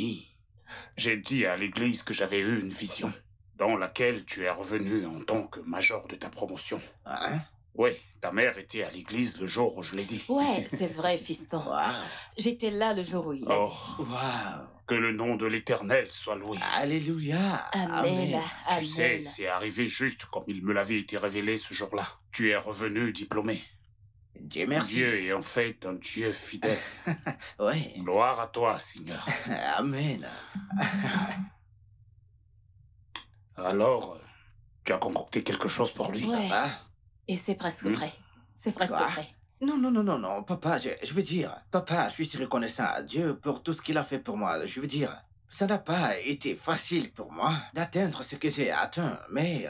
fini. J'ai dit à l'église que j'avais eu une vision, dans laquelle tu es revenu en tant que major de ta promotion. Hein? Oui, ta mère était à l'église le jour où je l'ai dit. Ouais, c'est vrai, fiston. Waouh! J'étais là le jour où il a Oh, dit. Waouh! que le nom de l'Éternel soit loué. Alléluia! Amen. Tu sais, Amen. c'est arrivé juste comme il me l'avait été révélé ce jour-là. Tu es revenu diplômé. Dieu merci. Dieu est en fait un Dieu fidèle. Oui. Gloire à toi, Seigneur. Amen. Alors, tu as concocté quelque chose pour lui? Ouais. Papa? Et c'est presque Hmm? prêt. C'est presque Quoi? prêt. Non, non, non, non, non, papa, je veux dire, papa, je suis si reconnaissant à Dieu pour tout ce qu'il a fait pour moi. Je veux dire, ça n'a pas été facile pour moi d'atteindre ce que j'ai atteint, mais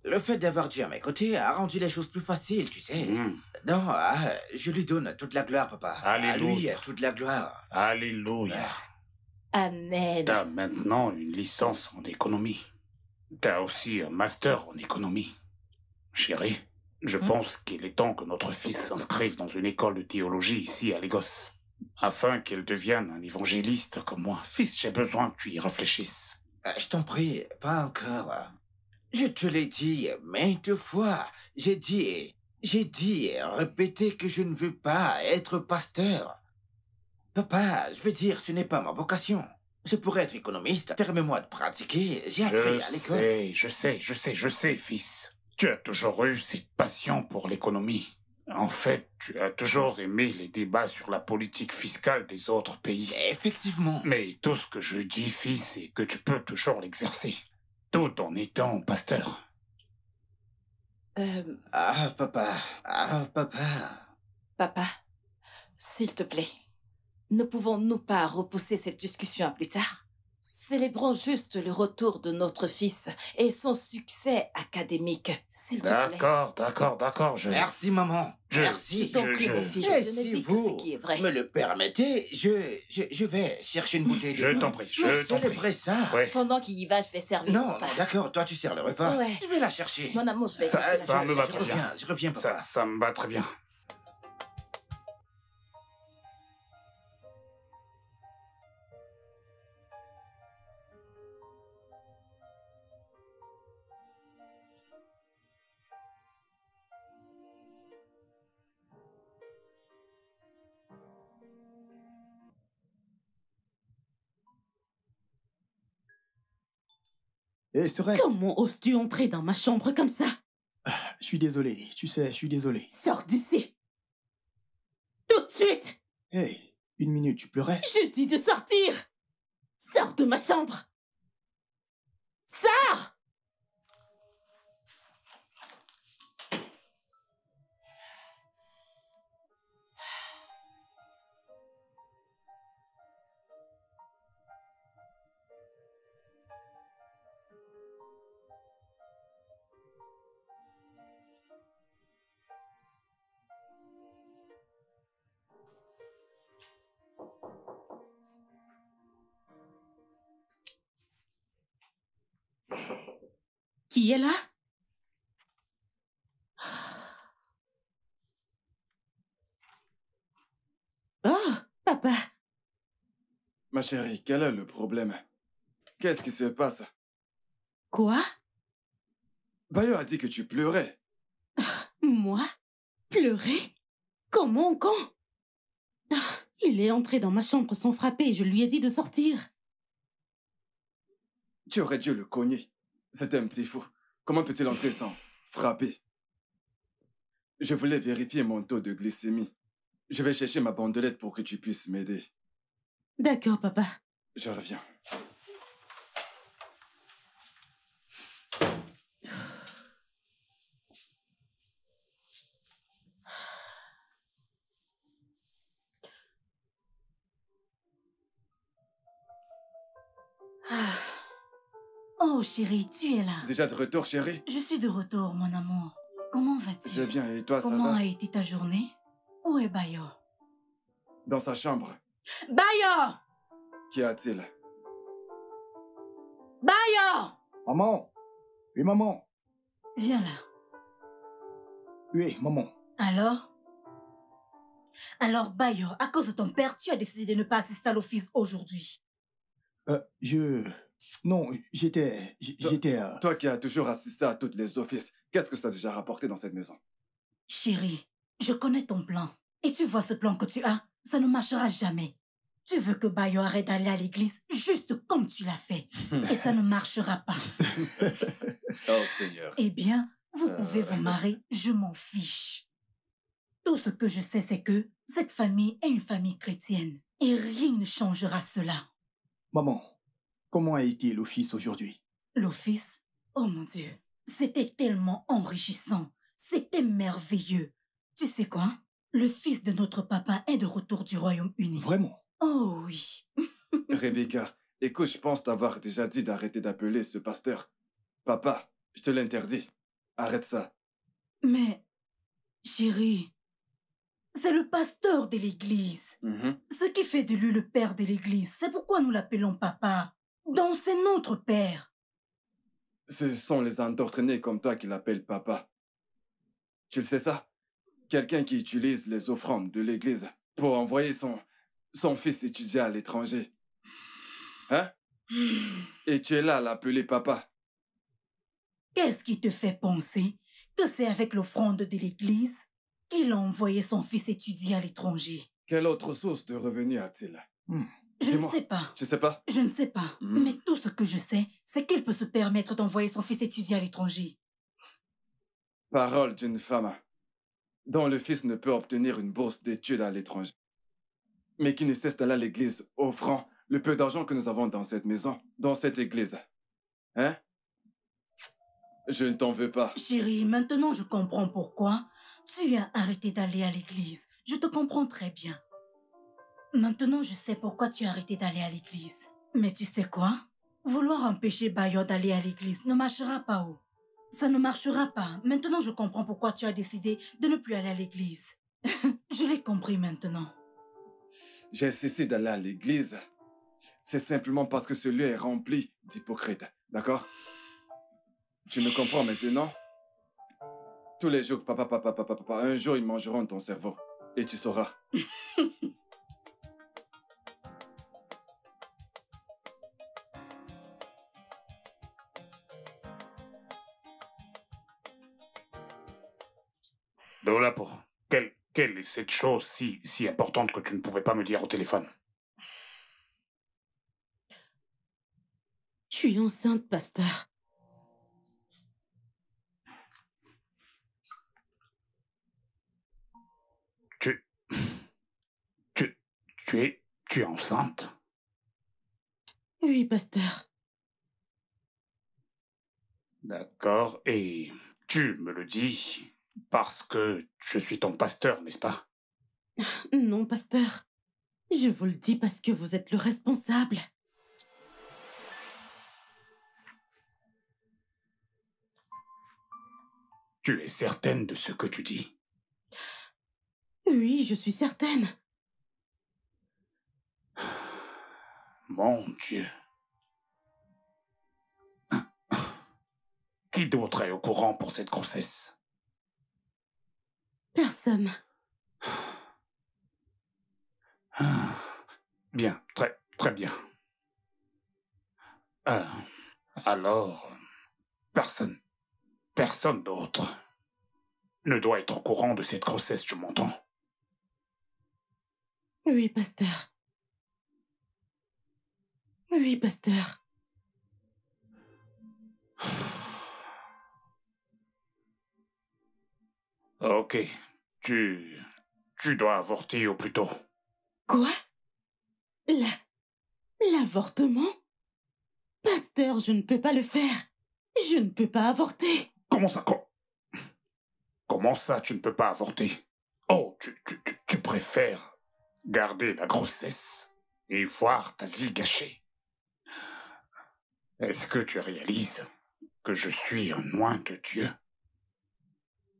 le fait d'avoir Dieu à mes côtés a rendu les choses plus faciles, tu sais. Hmm. Non, je lui donne toute la gloire, papa. À lui, Alléluia. toute la gloire. Alléluia. Amen. T'as maintenant une licence en économie. T'as aussi un master en économie. Chérie, je pense qu'il est temps que notre fils s'inscrive dans une école de théologie ici à Lagos, afin qu'il devienne un évangéliste comme moi. Fils, j'ai besoin que tu y réfléchisses. Je t'en prie, pas encore. Je te l'ai dit maintes fois. J'ai dit, répété que je ne veux pas être pasteur. Papa, je veux dire, ce n'est pas ma vocation. Je pourrais être économiste. Permets-moi de pratiquer. J'ai appris à l'école. Je sais, fils. Tu as toujours eu cette passion pour l'économie. En fait, tu as toujours aimé les débats sur la politique fiscale des autres pays. Effectivement. Mais tout ce que je dis, fils, c'est que tu peux toujours l'exercer, tout en étant pasteur. Ah, papa. Ah, papa. Papa, s'il te plaît, ne pouvons-nous pas repousser cette discussion à plus tard? Célébrons juste le retour de notre fils et son succès académique, s'il te plaît. D'accord, Merci, maman. Merci. Je t'en prie, mon fils, Et je ne si dis que vous ce qui est vrai. me le permettez, je vais chercher une bouteille de Je vin t'en prie, pour je t'en prie. célébrer ça. Ouais. Pendant qu'il y va, je vais servir Non, papa. non, d'accord, toi tu sers le repas. Ouais. Je vais la chercher. Mon amour, je vais Ça- te ça me va je très bien. reviens, je reviens, papa. Ça me va très bien. Hé, Sorette, Comment oses-tu entrer dans ma chambre comme ça? je suis désolé, tu sais, je suis désolé. Sors d'ici! Tout de suite! Hé, une minute, tu pleurais? Je dis de sortir! Sors de ma chambre! Sors! Qui est là? Oh, papa! Ma chérie, quel est le problème? Qu'est-ce qui se passe? Quoi? Bayo a dit que tu pleurais. Moi? Pleurer? Comment, quand? Il est entré dans ma chambre sans frapper et je lui ai dit de sortir. Tu aurais dû le cogner. C'est un petit fou. Comment peut-il entrer sans frapper? Je voulais vérifier mon taux de glycémie. Je vais chercher ma bandelette pour que tu puisses m'aider. D'accord, papa. Je reviens. Oh chérie, tu es là. Déjà de retour, chérie? Je suis de retour, mon amour. Comment vas-tu? Je vais bien, et toi, ça Comment va? a été ta journée? Où est Bayo? Dans sa chambre. Bayo! Qu'y a-t-il? Bayo! Maman! Oui, maman! Viens là. Oui, maman. Alors? Alors Bayo, à cause de ton père, tu as décidé de ne pas assister à l'office aujourd'hui. Non, j'étais... Toi qui as toujours assisté à toutes les offices, qu'est-ce que ça a déjà rapporté dans cette maison? Chérie, je connais ton plan. Et tu vois ce plan que tu as, ça ne marchera jamais. Tu veux que Bayo arrête d'aller à l'église juste comme tu l'as fait. Et ça ne marchera pas. Oh Seigneur. Eh bien, vous pouvez vous marrer, je m'en fiche. Tout ce que je sais, c'est que cette famille est une famille chrétienne. Et rien ne changera cela. Maman, comment a été l'office aujourd'hui? L'office, oh mon Dieu, c'était tellement enrichissant. C'était merveilleux. Tu sais quoi? Le fils de notre papa est de retour du Royaume-Uni. Vraiment? Oh oui. Rebecca, écoute, je pense t'avoir déjà dit d'arrêter d'appeler ce pasteur. Papa, je te l'interdis. Arrête ça. Mais, chérie, c'est le pasteur de l'église. Ce qui fait de lui le père de l'église, c'est pourquoi nous l'appelons papa. Donc c'est notre père. Ce sont les endoctrinés comme toi qui l'appellent papa. Tu le sais ça? Quelqu'un qui utilise les offrandes de l'église pour envoyer son fils étudier à l'étranger. Hein? Et tu es là à l'appeler papa. Qu'est-ce qui te fait penser que c'est avec l'offrande de l'église qu'il a envoyé son fils étudier à l'étranger? Quelle autre source de revenus a-t-il? Je ne sais pas. Tu sais pas? Je ne sais pas. Mais tout ce que je sais, c'est qu'il peut se permettre d'envoyer son fils étudier à l'étranger. Parole d'une femme dont le fils ne peut obtenir une bourse d'études à l'étranger, mais qui ne cesse d'aller à l'église offrant le peu d'argent que nous avons dans cette maison, dans cette église. Hein? Je ne t'en veux pas. Chérie, maintenant je comprends pourquoi tu as arrêté d'aller à l'église. Je te comprends très bien. Maintenant, je sais pourquoi tu as arrêté d'aller à l'église. Mais tu sais quoi? Vouloir empêcher Bayo d'aller à l'église ne marchera pas, oh. Ça ne marchera pas. Maintenant, je comprends pourquoi tu as décidé de ne plus aller à l'église. Je l'ai compris maintenant. J'ai cessé d'aller à l'église. C'est simplement parce que ce lieu est rempli d'hypocrites. D'accord? Tu me comprends maintenant? Tous les jours, papa, un jour ils mangeront ton cerveau. Et tu sauras. Dolapo, quelle est cette chose si importante que tu ne pouvais pas me dire au téléphone? Je suis enceinte, pasteur. Tu es enceinte? Oui, pasteur. D'accord, et tu me le dis parce que je suis ton pasteur, n'est-ce pas? Non, pasteur. Je vous le dis parce que vous êtes le responsable. Tu es certaine de ce que tu dis? Oui, je suis certaine. Mon Dieu. Qui d'autre est au courant pour cette grossesse? Personne. Bien, très bien. Alors, personne d'autre ne doit être au courant de cette grossesse, tu m'entends? Oui, pasteur. Oui, pasteur. Ok, tu dois avorter au plus tôt. Quoi? L'avortement? Pasteur, je ne peux pas le faire. Je ne peux pas avorter. Comment ça, tu ne peux pas avorter? Oh, tu préfères garder la grossesse et voir ta vie gâchée. Est-ce que tu réalises que je suis un oint de Dieu?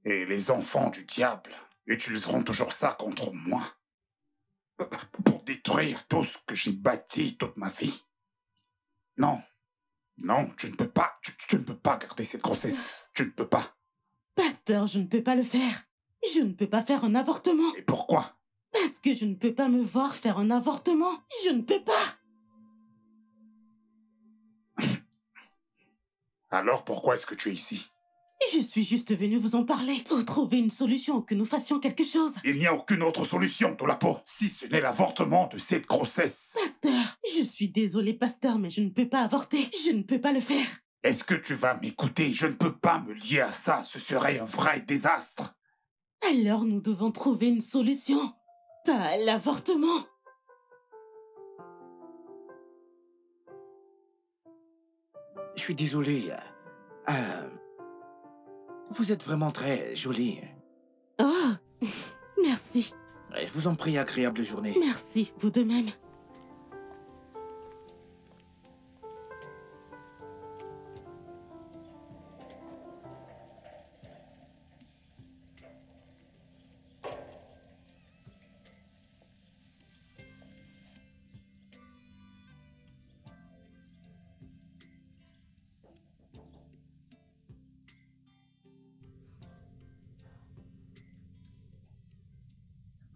Et les enfants du diable utiliseront toujours ça contre moi pour détruire tout ce que j'ai bâti toute ma vie. Non, tu ne peux pas, tu ne peux pas garder cette grossesse. Tu ne peux pas. Pasteur, je ne peux pas le faire. Je ne peux pas faire un avortement. Et pourquoi? Parce que je ne peux pas me voir faire un avortement. Je ne peux pas. Alors pourquoi est-ce que tu es ici? Je suis juste venue vous en parler pour trouver une solution, que nous fassions quelque chose. Il n'y a aucune autre solution, Dolapo, si ce n'est l'avortement de cette grossesse. Pasteur, je suis désolée, pasteur, mais je ne peux pas avorter. Je ne peux pas le faire. Est-ce que tu vas m'écouter? Je ne peux pas me lier à ça, ce serait un vrai désastre. Alors nous devons trouver une solution. Pas l'avortement. Je suis désolé. Vous êtes vraiment très jolie. Oh, merci. Je vous en prie, agréable journée. Merci, vous de même.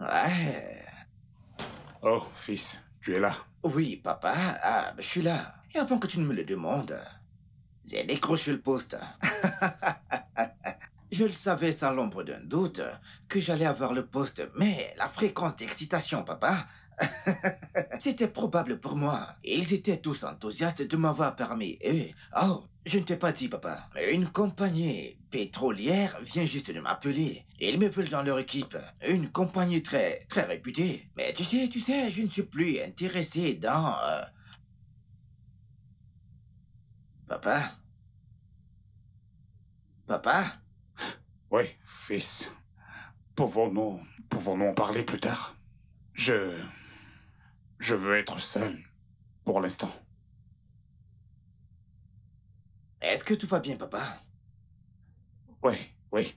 Ouais. Oh, fils, tu es là. Oui, papa. Je suis là. Et avant que tu ne me le demandes, j'ai décroché le poste. Je le savais sans l'ombre d'un doute que j'allais avoir le poste, mais la fréquence d'excitation, papa, c'était probable pour moi. Ils étaient tous enthousiastes de m'avoir parmi eux. Oh, je ne t'ai pas dit, papa. Une compagnie pétrolière vient juste de m'appeler. Ils me veulent dans leur équipe. Une compagnie très réputée. Mais tu sais, je ne suis plus intéressé dans... Papa? Papa? Oui, fils. Pouvons-nous en parler plus tard? Je veux être seul, pour l'instant. Est-ce que tout va bien, papa? Oui.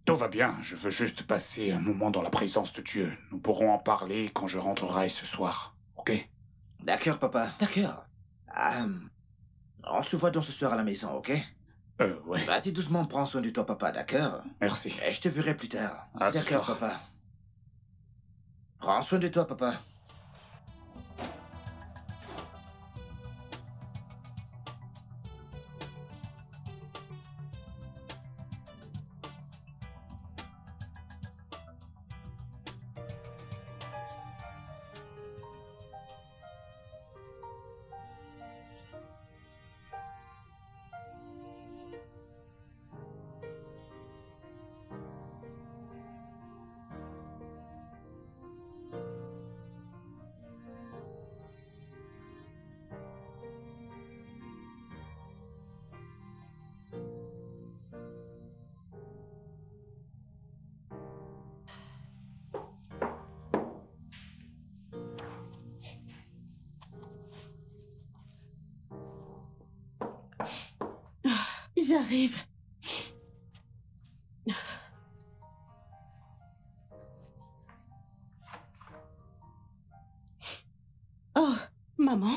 Tout va bien. Je veux juste passer un moment dans la présence de Dieu. Nous pourrons en parler quand je rentrerai ce soir. Ok? D'accord, papa. D'accord. On se voit donc ce soir à la maison, ok? Oui. Vas-y doucement, prends soin de toi, papa, d'accord? Merci. Et je te verrai plus tard. À ce D'accord, soir. papa. Prends soin de toi, papa. J'arrive. Oh, maman.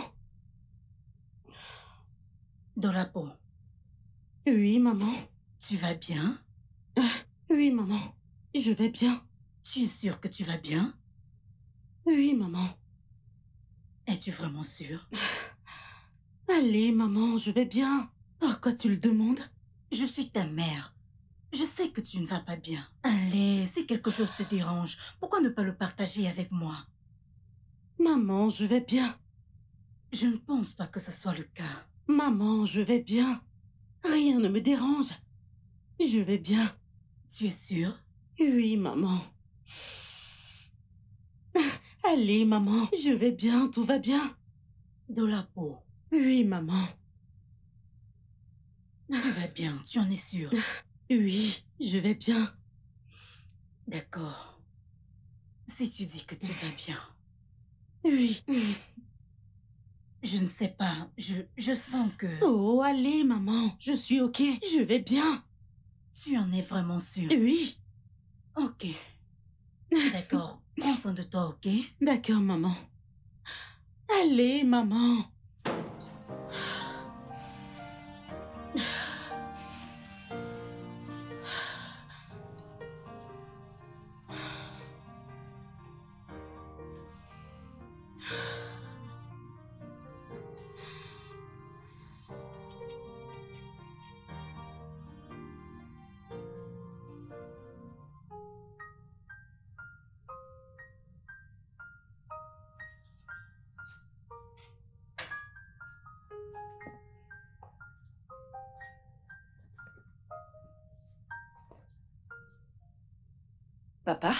Dolapo, Oui, maman. tu vas bien? Oui, maman. Je vais bien. Tu es sûre que tu vas bien? Oui, maman. Es-tu vraiment sûre? Allez, maman, je vais bien. Pourquoi tu le demandes? Je suis ta mère. Je sais que tu ne vas pas bien. Allez, si quelque chose te dérange, pourquoi ne pas le partager avec moi? Maman, je vais bien. Je ne pense pas que ce soit le cas. Maman, je vais bien. Rien ne me dérange. Je vais bien. Tu es sûre? Oui, maman. Allez, maman, je vais bien, tout va bien. Dolapo, Oui, maman. tu vas bien, tu en es sûre? Oui, je vais bien. D'accord. Si tu dis que tu vas bien. Oui. Je ne sais pas, je sens que... Oh, allez, maman, je suis ok, je vais bien. Tu en es vraiment sûre? Oui. Ok. D'accord, prends soin de toi, ok? D'accord, maman. Allez, maman. Papa?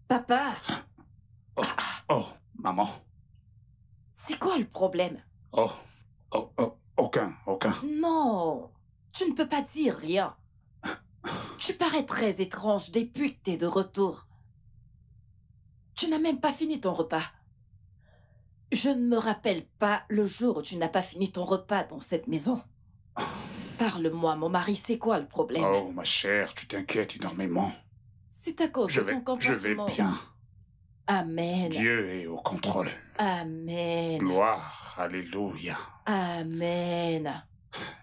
Papa? Oh, oh, maman. C'est quoi le problème? Oh, aucun. Non, tu ne peux pas dire rien. Tu parais très étrange depuis que t'es de retour. Tu n'as même pas fini ton repas. Je ne me rappelle pas le jour où tu n'as pas fini ton repas dans cette maison. Parle-moi, mon mari, c'est quoi le problème? Oh, ma chère, tu t'inquiètes énormément. C'est à cause de ton Je vais comportement. bien. Amen. Dieu est au contrôle. Amen. Gloire, alléluia. Amen.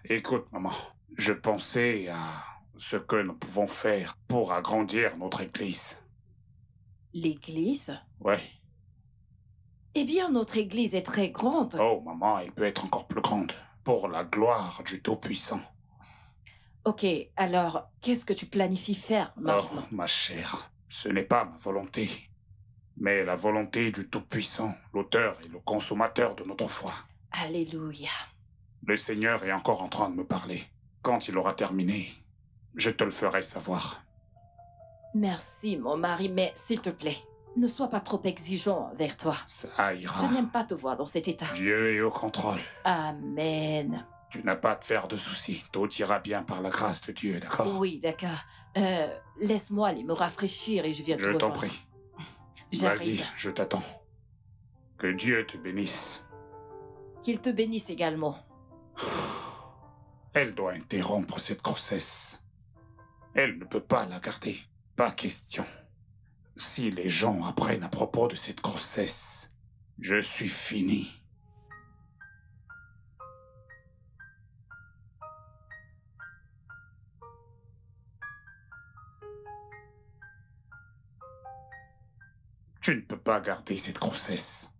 Écoute, maman, je pensais à ce que nous pouvons faire pour agrandir notre église. L'église? Ouais. Eh bien, notre église est très grande. Oh, maman, elle peut être encore plus grande. Pour la gloire du Tout-Puissant. Ok, alors, qu'est-ce que tu planifies faire maintenant? Oh, ma chère, ce n'est pas ma volonté, mais la volonté du Tout-Puissant, l'auteur et le consommateur de notre foi. Alléluia. Le Seigneur est encore en train de me parler. Quand il aura terminé, je te le ferai savoir. Merci, mon mari, mais s'il te plaît, ne sois pas trop exigeant envers toi. Ça ira. Je n'aime pas te voir dans cet état. Dieu est au contrôle. Amen. Tu n'as pas à te faire de soucis. Tout ira bien par la grâce de Dieu, d'accord? Oui, d'accord. Laisse-moi aller me rafraîchir et je viens te Je t'en rejoindre. prie. J'arrive. Vas-y, je t'attends. Que Dieu te bénisse. Qu'il te bénisse également. Elle doit interrompre cette grossesse. Elle ne peut pas la garder. Pas question. Si les gens apprennent à propos de cette grossesse, je suis fini. Tu ne peux pas garder cette grossesse.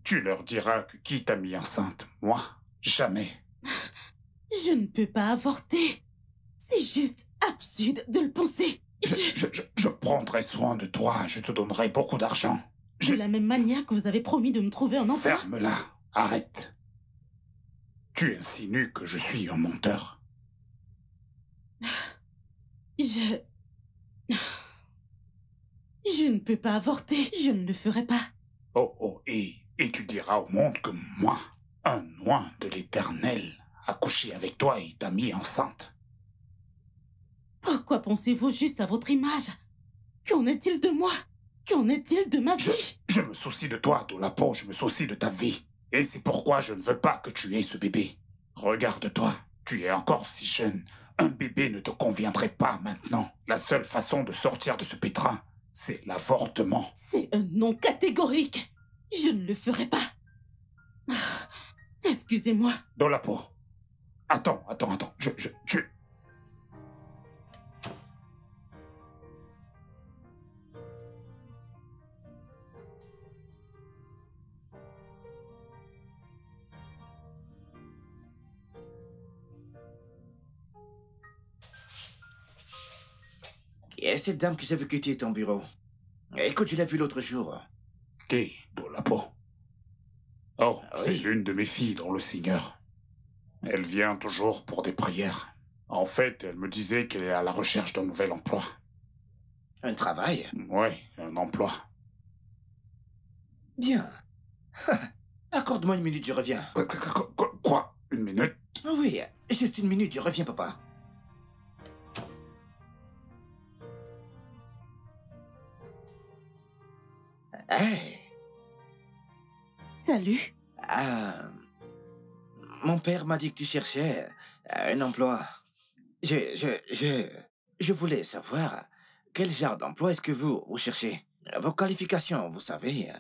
Tu leur diras que qui t'a mis enceinte? Moi? Jamais. Je ne peux pas avorter. C'est juste absurde de le penser. Je prendrai soin de toi. Je te donnerai beaucoup d'argent. De la même manière que vous avez promis de me trouver un emploi. Ferme-la. Arrête. Tu insinues que je suis un menteur. Je ne peux pas avorter. Je ne le ferai pas. Oh, et tu diras au monde que moi, un oint de l'Éternel, a couché avec toi et t'a mis enceinte. Pourquoi pensez-vous juste à votre image? Qu'en est-il de moi? Qu'en est-il de ma vie? Je me soucie de toi, Dolapo, je me soucie de ta vie. Et c'est pourquoi je ne veux pas que tu aies ce bébé. Regarde-toi, tu es encore si jeune. Un bébé ne te conviendrait pas maintenant. La seule façon de sortir de ce pétrin, c'est l'avortement. C'est un non catégorique. Je ne le ferai pas. Excusez-moi. Dolapo. Attends. Qui est cette dame que j'ai vu quitter ton bureau? Écoute, je l'ai vue l'autre jour. Qui, Dolapo? Oh, Ah c'est oui. l'une de mes filles dans le Seigneur. Elle vient toujours pour des prières. En fait, elle me disait qu'elle est à la recherche d'un nouvel emploi. Un travail? Ouais, un emploi. Bien. Accorde-moi une minute, je reviens. Quoi? Une minute? Ah oui, juste une minute, je reviens, papa. Hey, Salut. mon père m'a dit que tu cherchais un emploi. Je voulais savoir quel genre d'emploi est-ce que vous cherchez? Vos qualifications, vous savez.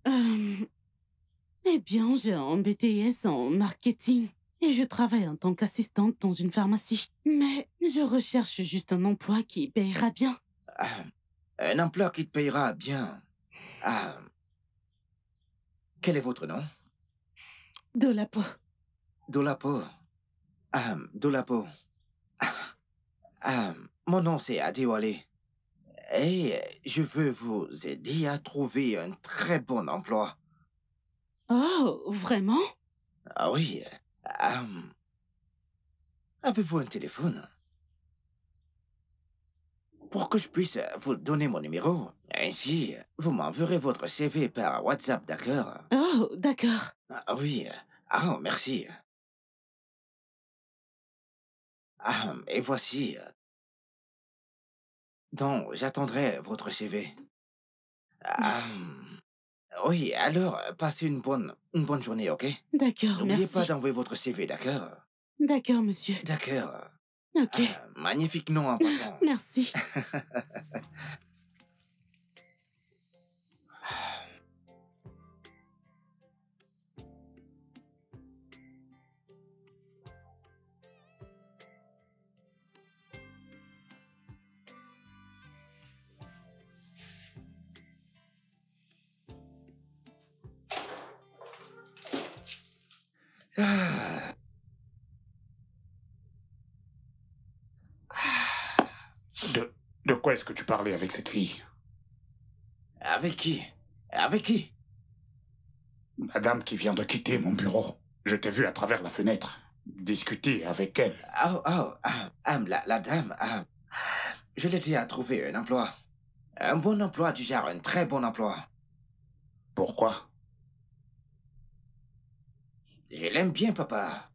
Eh bien, j'ai un BTS en marketing et je travaille en tant qu'assistante dans une pharmacie. Mais je recherche juste un emploi qui payera bien. Un emploi qui te payera bien. Quel est votre nom? Dolapo. Dolapo. Dolapo. Mon nom c'est Adewale. Et je veux vous aider à trouver un très bon emploi. Oh, vraiment? Ah oui, Avez-vous un téléphone? Pour que je puisse vous donner mon numéro. Ainsi, vous m'enverrez votre CV par WhatsApp, d'accord? Oh, d'accord. Ah oui. Ah, merci. Ah, et voici. Donc, j'attendrai votre CV. Ah, oui, alors, passez une bonne journée, ok? D'accord, N'oubliez pas merci. d'envoyer votre CV, d'accord? D'accord, monsieur. D'accord. Ok, Magnifique nom en passant. merci. Ah, De quoi est-ce que tu parlais avec cette fille? avec qui? Avec qui? La dame qui vient de quitter mon bureau. Je t'ai vu à travers la fenêtre. Discuter avec elle. La dame, je l'ai à trouver un emploi. Un bon emploi du genre, un très bon emploi. Pourquoi? Je l'aime bien, papa.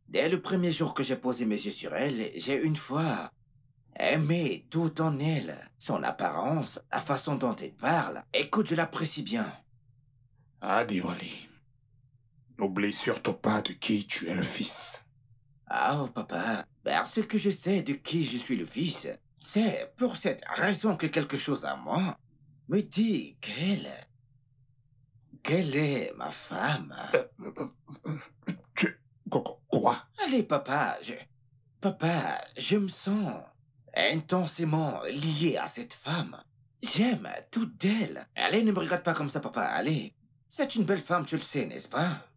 Dès le premier jour que j'ai posé mes yeux sur elle, j'ai une fois aimé tout en elle. Son apparence, la façon dont elle parle. Écoute, je l'apprécie bien. Adéolie. N'oublie surtout pas de qui tu es le fils. Oh, papa, parce que je sais de qui je suis le fils, c'est pour cette raison que quelque chose à moi me dit qu'elle est ma femme. Tu... Quoi? Allez, papa, je me sens intensément lié à cette femme. J'aime toute d'elle. Allez, ne me regarde pas comme ça, papa, allez. C'est une belle femme, tu le sais, n'est-ce pas?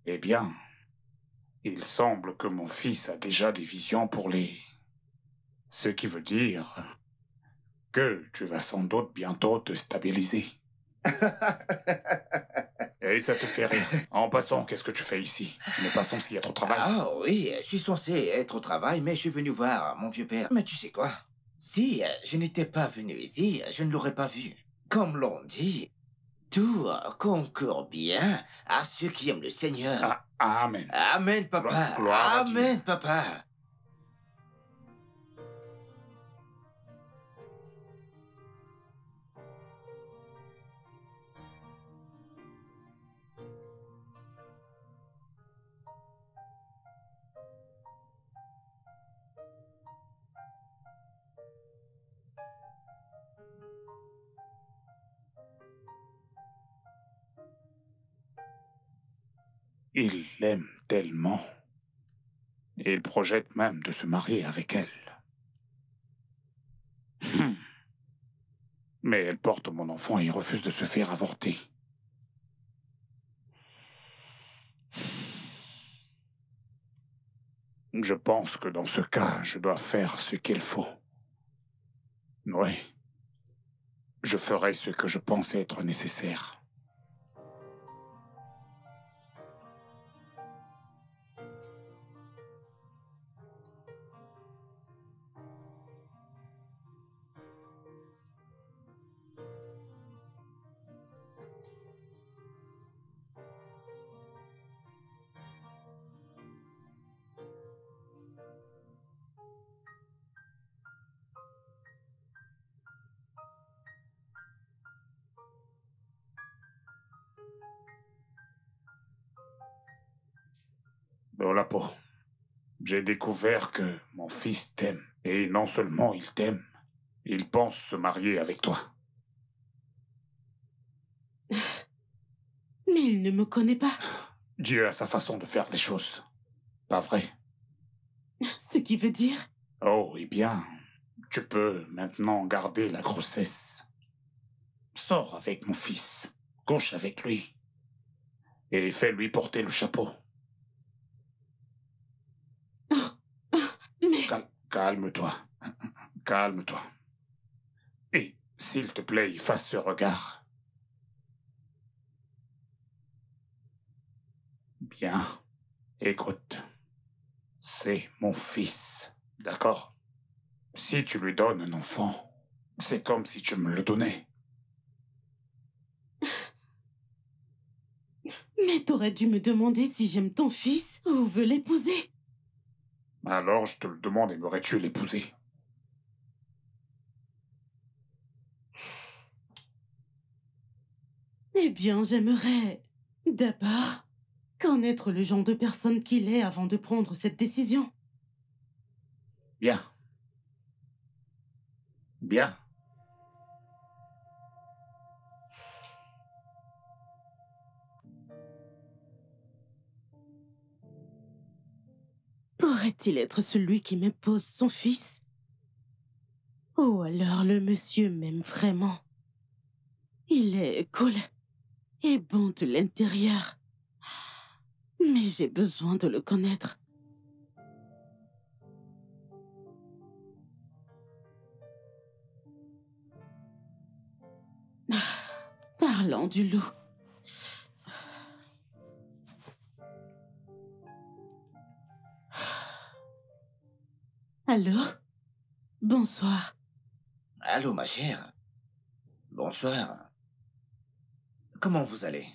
Eh bien, il semble que mon fils a déjà des visions pour les... Ce qui veut dire que tu vas sans doute bientôt te stabiliser. Et ça te fait rire. En passant, qu'est-ce que tu fais ici? Tu n'es pas censé être au travail. Ah oui, je suis censé être au travail, mais je suis venu voir mon vieux père. Mais tu sais quoi? Si je n'étais pas venu ici, je ne l'aurais pas vu. Comme l'on dit, tout concourt bien à ceux qui aiment le Seigneur. Amen. Amen, papa. Gloire à Dieu. Amen, papa. Il l'aime tellement. Il projette même de se marier avec elle. Mais elle porte mon enfant et refuse de se faire avorter. Je pense que dans ce cas, je dois faire ce qu'il faut. Oui. Je ferai ce que je pense être nécessaire. Olapo, j'ai découvert que mon fils t'aime. Et non seulement il t'aime, il pense se marier avec toi. Mais il ne me connaît pas. Dieu a sa façon de faire les choses. Pas vrai? Ce qui veut dire... Oh, eh bien, tu peux maintenant garder la grossesse. Sors avec mon fils, couche avec lui, et fais-lui porter le chapeau. Mais... Calme-toi. Calme-toi. Et, s'il te plaît, efface ce regard. Bien. Écoute, c'est mon fils, d'accord? Si tu lui donnes un enfant, c'est comme si tu me le donnais. Mais t'aurais dû me demander si j'aime ton fils ou veux l'épouser. Alors je te le demande, aimerais-tu l'épouser? Eh bien, j'aimerais d'abord connaître le genre de personne qu'il est avant de prendre cette décision. Bien. Bien. Pourrait-il être celui qui m'impose son fils? Ou alors le monsieur m'aime vraiment? Il est cool et bon de l'intérieur. Mais j'ai besoin de le connaître. Parlons du loup. Allô? Bonsoir. Allô, ma chère. Bonsoir. Comment vous allez?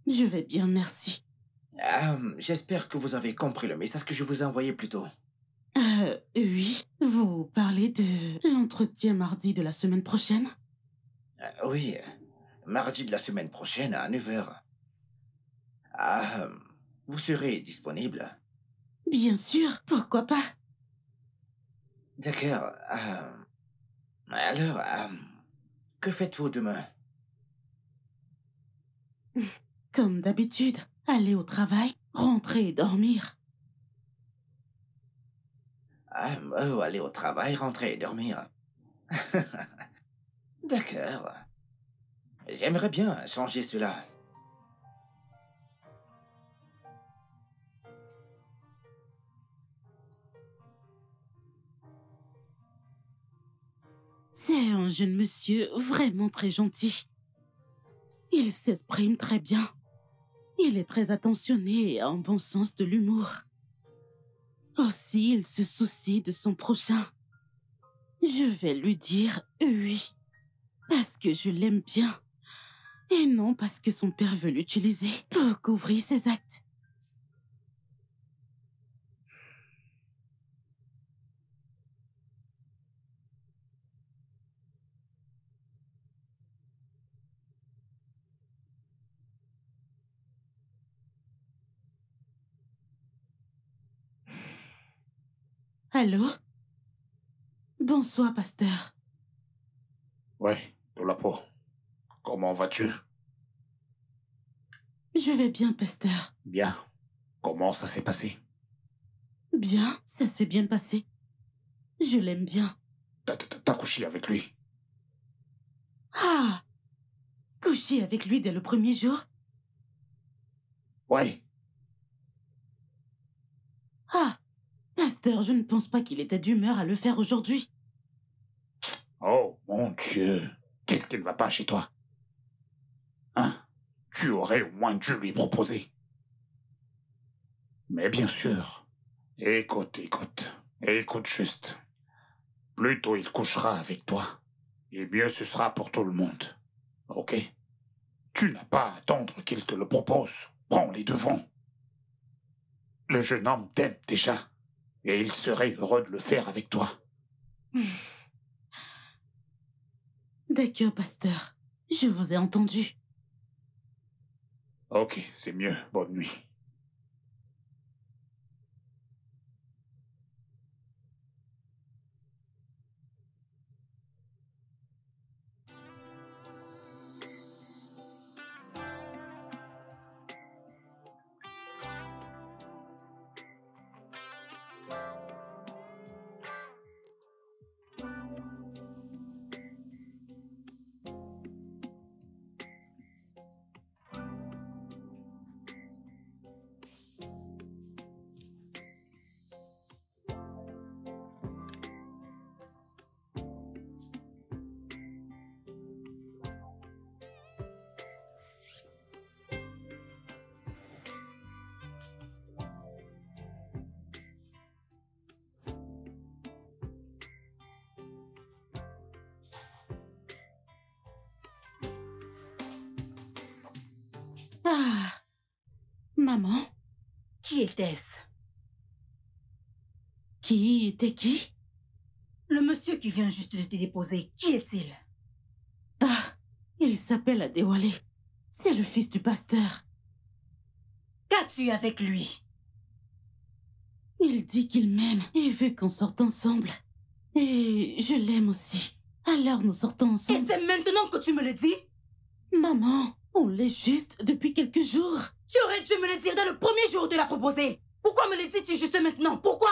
Je vais bien, merci. J'espère que vous avez compris le message que je vous ai envoyé plus tôt. Oui. Vous parlez de l'entretien mardi de la semaine prochaine? Oui, mardi de la semaine prochaine à 9 heures. Vous serez disponible? Bien sûr, pourquoi pas? D'accord. Alors, que faites-vous demain? Comme d'habitude, aller au travail, rentrer et dormir. Aller au travail, rentrer et dormir. D'accord. J'aimerais bien changer cela. C'est un jeune monsieur vraiment très gentil. Il s'exprime très bien. Il est très attentionné et a un bon sens de l'humour. Aussi, il se soucie de son prochain. Je vais lui dire oui, parce que je l'aime bien, et non parce que son père veut l'utiliser pour couvrir ses actes. Allô? Bonsoir, pasteur. Ouais, de la peau. Comment vas-tu? Je vais bien, pasteur. Bien. Comment ça s'est passé? Bien, ça s'est bien passé. Je l'aime bien. T'as couché avec lui? Ah! Coucher avec lui dès le premier jour? Ouais. Ah! Pasteur, je ne pense pas qu'il était d'humeur à le faire aujourd'hui. Oh, mon Dieu. Qu'est-ce qui ne va pas chez toi? Hein? Tu aurais au moins dû lui proposer. Mais bien sûr. Écoute juste. Plus tôt il couchera avec toi, et mieux ce sera pour tout le monde. Ok? Tu n'as pas à attendre qu'il te le propose. Prends les devants. Le jeune homme t'aime déjà, et il serait heureux de le faire avec toi. D'accord, pasteur. Je vous ai entendu. Ok, c'est mieux. Bonne nuit. Ah, maman, Qui était-ce? qui était qui? Le monsieur qui vient juste de te déposer, qui est-il? Ah, il s'appelle Adewale. C'est le fils du pasteur. Qu'as-tu avec lui? Il dit qu'il m'aime et veut qu'on sorte ensemble. Et je l'aime aussi. Alors nous sortons Et ensemble. c'est maintenant que tu me le dis? Maman, on l'est juste depuis quelques jours. Tu aurais dû me le dire dès le premier jour de la proposer. Pourquoi me le dis-tu juste maintenant? Pourquoi?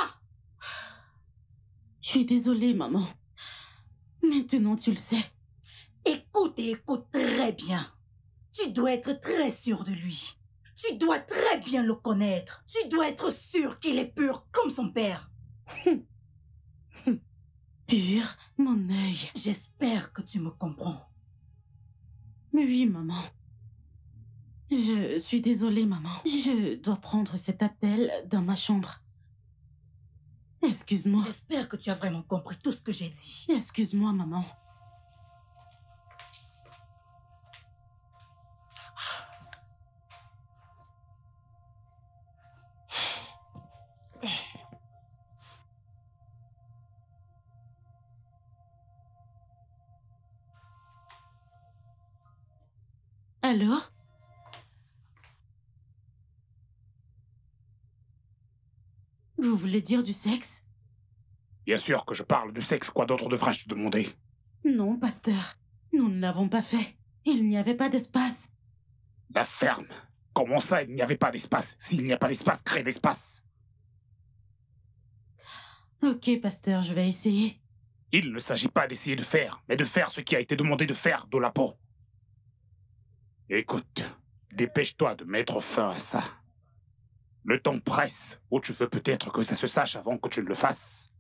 Je suis désolée, maman. Maintenant, tu le sais. Écoute et écoute très bien. Tu dois être très sûr de lui. Tu dois très bien le connaître. Tu dois être sûr qu'il est pur comme son père. Pur, mon œil. J'espère que tu me comprends. Oui, maman. Je suis désolée, maman. Je dois prendre cet appel dans ma chambre. Excuse-moi. J'espère que tu as vraiment compris tout ce que j'ai dit. Excuse-moi, maman. Alors? Vous voulez dire du sexe? Bien sûr que je parle de sexe, quoi d'autre devrais-je te demander? Non, pasteur. Nous ne l'avons pas fait. Il n'y avait pas d'espace. La ferme. Comment ça, il n'y avait pas d'espace? S'il n'y a pas d'espace, crée l'espace. Ok, pasteur, je vais essayer. Il ne s'agit pas d'essayer de faire, mais de faire ce qui a été demandé de faire, de la peau. Écoute, dépêche-toi de mettre fin à ça. Le temps presse, ou tu veux peut-être que ça se sache avant que tu ne le fasses.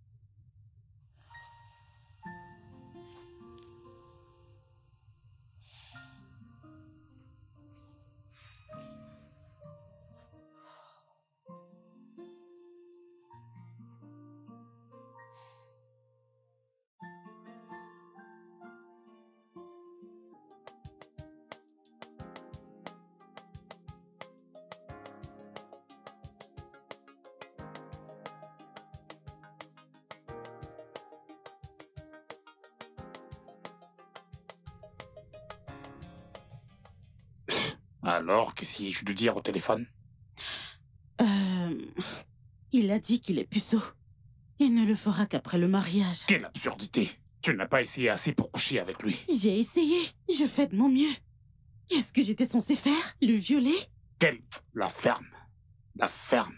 Alors, qu'essayais-tu de dire au téléphone? Il a dit qu'il est puceau. Et ne le fera qu'après le mariage. Quelle absurdité! Tu n'as pas essayé assez pour coucher avec lui. J'ai essayé. Je fais de mon mieux. Qu'est-ce que j'étais censée faire? Le violer? Quelle... La ferme. La ferme.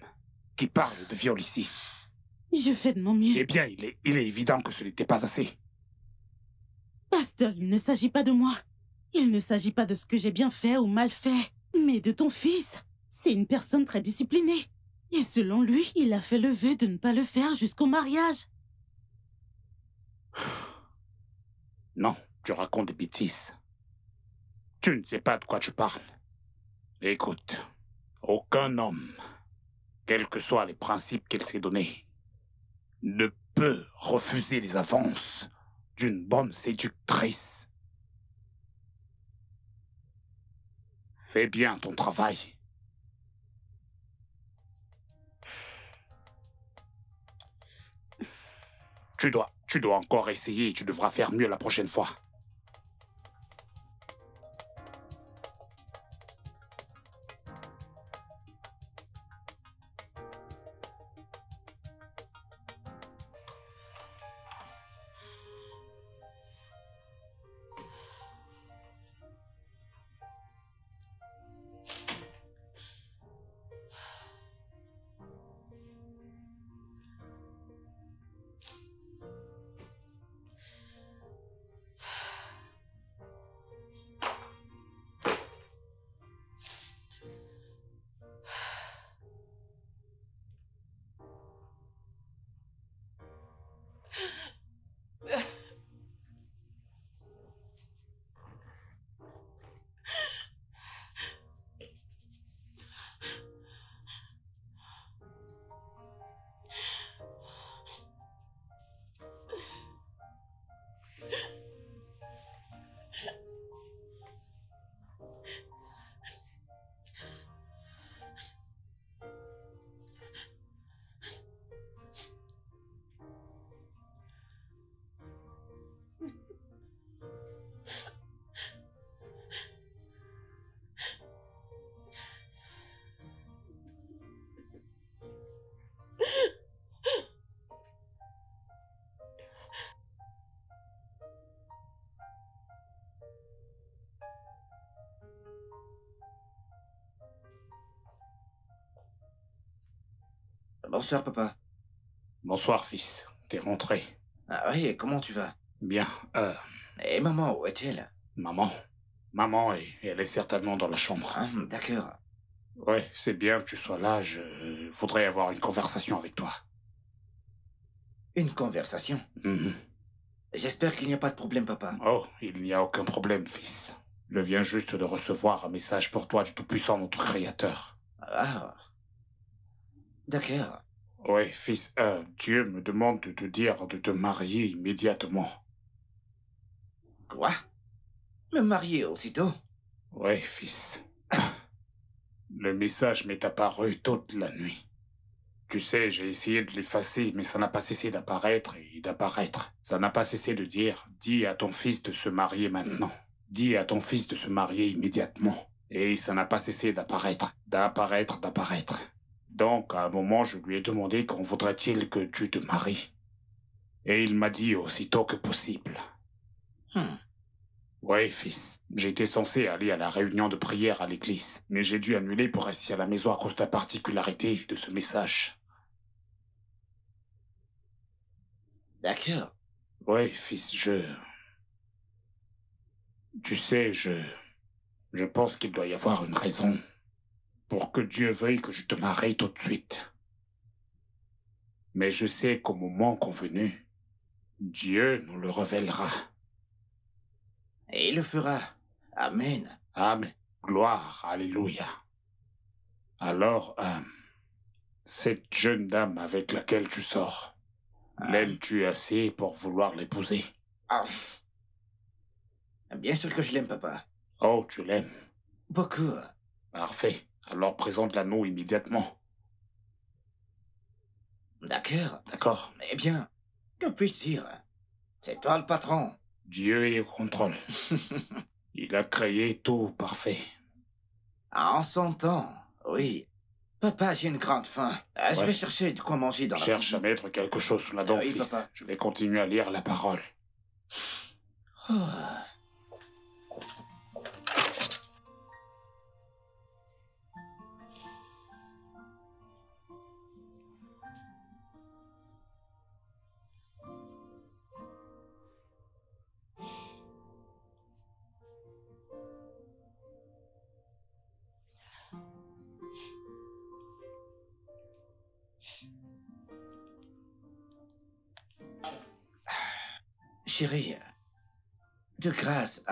Qui parle de viol ici. Je fais de mon mieux. Eh bien, il est évident que ce n'était pas assez. Pasteur, il ne s'agit pas de moi. Il ne s'agit pas de ce que j'ai bien fait ou mal fait, mais de ton fils. C'est une personne très disciplinée. Et selon lui, il a fait le vœu de ne pas le faire jusqu'au mariage. Non, tu racontes des bêtises. Tu ne sais pas de quoi tu parles. Écoute, aucun homme, quels que soient les principes qu'il s'est donnés, ne peut refuser les avances d'une bonne séductrice. Fais bien ton travail. Tu dois encore essayer et tu devras faire mieux la prochaine fois. Bonsoir, papa. Bonsoir, fils. T'es rentré. Ah oui, et comment tu vas? Bien. Et maman, où est-elle? Maman. Maman, elle est certainement dans la chambre. Ah, d'accord. Ouais, c'est bien que tu sois là. Je voudrais avoir une conversation avec toi. Une conversation. Mhm. J'espère qu'il n'y a pas de problème, papa. Oh, il n'y a aucun problème, fils. Je viens juste de recevoir un message pour toi du Tout-Puissant, notre Créateur. Ah, d'accord. Ouais, fils, Dieu me demande de te dire de te marier immédiatement. Quoi? Me marier aussitôt? Ouais, fils. Le message m'est apparu toute la nuit. Tu sais, j'ai essayé de l'effacer, mais ça n'a pas cessé d'apparaître et d'apparaître. Ça n'a pas cessé de dire, dis à ton fils de se marier maintenant. Dis à ton fils de se marier immédiatement. Et ça n'a pas cessé d'apparaître, d'apparaître. Donc, à un moment, je lui ai demandé quand voudrait-il que tu te maries. Et il m'a dit aussitôt que possible. Ouais, fils. J'étais censé aller à la réunion de prière à l'église, mais j'ai dû annuler pour rester à la maison à cause de la particularité de ce message. D'accord. Ouais, fils, Tu sais, je pense qu'il doit y avoir une raison pour que Dieu veuille que je te marie tout de suite. Mais je sais qu'au moment convenu, Dieu nous le révélera. Et il le fera. Amen. Amen. Gloire, alléluia. Alors, cette jeune dame avec laquelle tu sors, l'aimes-tu assez pour vouloir l'épouser? Ah. Bien sûr que je l'aime, papa. Oh, tu l'aimes. Beaucoup. Parfait. Alors présente-la nous immédiatement. D'accord. D'accord. Eh bien, que puis-je dire? C'est toi le patron. Dieu est au contrôle. Il a créé tout parfait. En son temps, oui. Papa, j'ai une grande faim. Je Ouais. vais chercher de quoi manger dans la Cherche à cuisine. mettre quelque chose sous la dent, Oui, fils. papa. Je vais continuer à lire la parole. Oh. Chérie, de grâce,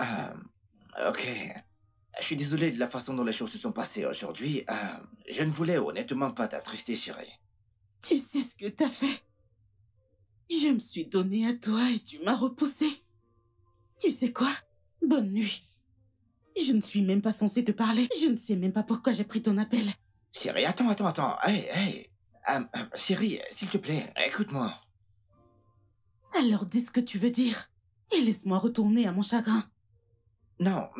ok. Je suis désolé de la façon dont les choses se sont passées aujourd'hui. Je ne voulais honnêtement pas t'attrister, chérie. Tu sais ce que t'as fait? Je me suis donnée à toi et tu m'as repoussé. Tu sais quoi? Bonne nuit. Je ne suis même pas censée te parler. Je ne sais même pas pourquoi j'ai pris ton appel. Chérie, attends. Hey. Chérie, s'il te plaît, écoute-moi. Alors dis ce que tu veux dire. Et laisse-moi retourner à mon chagrin. Non.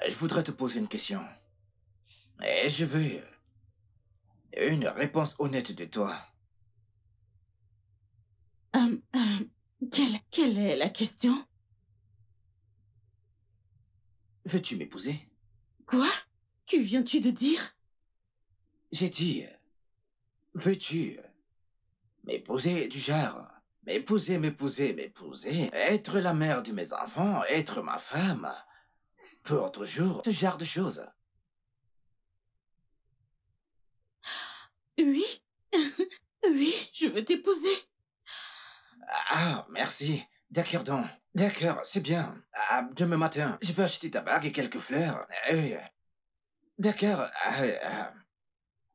Je voudrais te poser une question. Et je veux une réponse honnête de toi. Quelle est la question? Veux-tu m'épouser? Quoi? Que viens-tu de dire? J'ai dit, veux-tu m'épouser du genre? M'épouser. Être la mère de mes enfants, être ma femme. Pour toujours, ce genre de choses. Oui. Oui, je veux t'épouser. Ah, merci. D'accord donc. D'accord, c'est bien. Demain matin, je vais acheter ta bague et quelques fleurs. Oui. D'accord.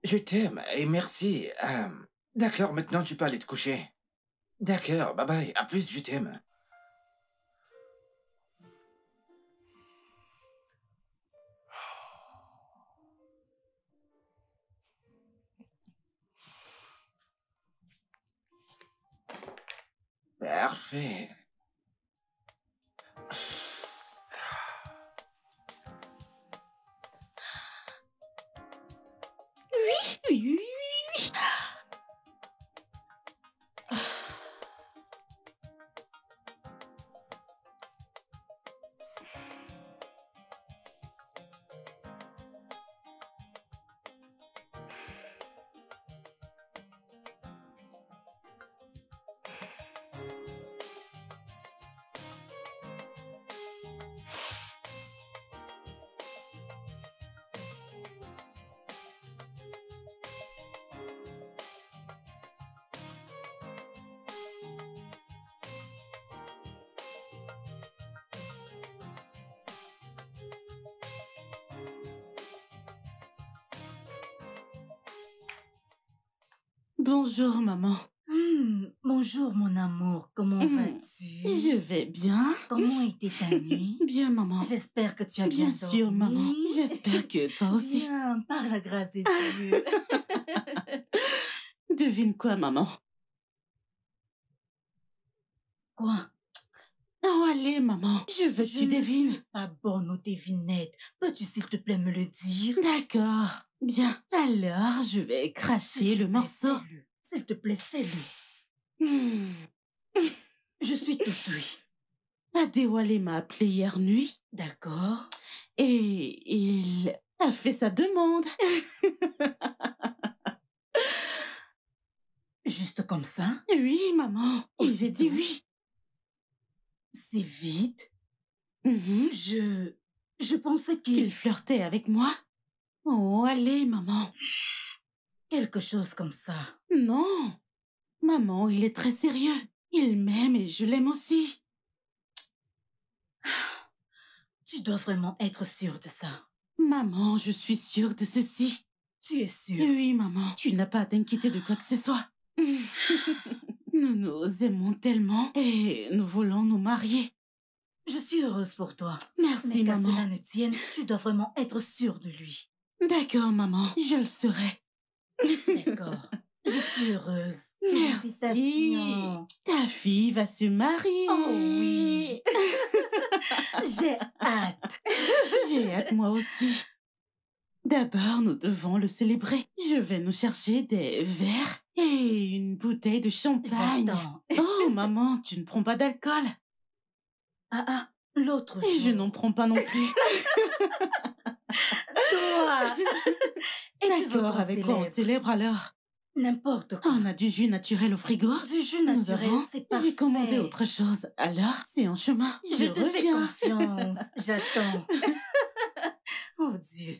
Je t'aime et merci. D'accord, maintenant tu peux aller te coucher. D'accord, bye bye. À plus, je t'aime. Parfait. Oui. Bonjour, maman. Bonjour, mon amour. Comment vas-tu? Je vais bien. Comment était ta nuit? Bien, maman. J'espère que tu as bien Bien sûr, dormi. maman. J'espère que toi aussi. Bien, par la grâce de Dieu. Devine quoi, maman? Quoi? Oh, allez, maman. Je veux que tu Je ne devines. suis pas bonne aux devinettes. Peux-tu, s'il te plaît, me le dire? D'accord. Bien. Alors, je vais cracher le morceau. Fais-le. S'il te plaît, fais-le. Hmm. Je suis tout oui. Adéwalé m'a appelé hier nuit D'accord. et il a fait sa demande. Juste comme ça? Oui, maman. Et j'ai dit oui. Si vite? Mhm. Je pensais Il qu'il... flirtait avec moi. Oh, allez, maman. Quelque chose comme ça. Non. Maman, il est très sérieux. Il m'aime et je l'aime aussi. Tu dois vraiment être sûre de ça. Maman, je suis sûre de ceci. Tu es sûre? Oui, maman. Tu n'as pas à t'inquiéter de quoi que ce soit. Nous nous aimons tellement et nous voulons nous marier. Je suis heureuse pour toi. Merci, Mais qu'à maman. cela ne tienne, tu dois vraiment être sûre de lui. D'accord, maman. Je le serai. D'accord. Je suis heureuse. Merci. Félicitations. Ta fille va se marier. Oh oui. J'ai hâte. J'ai hâte moi aussi. D'abord, nous devons le célébrer. Je vais nous chercher des verres et une bouteille de champagne. J'attends. Oh, maman, tu ne prends pas d'alcool. L'autre Et jour. je n'en prends pas non plus. Toi. Et tu veux D'accord, qu'on avec quoi on célèbre? célèbre alors? N'importe quoi. On a du jus naturel au frigo. Du jus Nous naturel, avons- c'est parfait. J'ai commandé autre chose. Alors, c'est en chemin. Je te fais reviens. confiance. J'attends. Oh Dieu.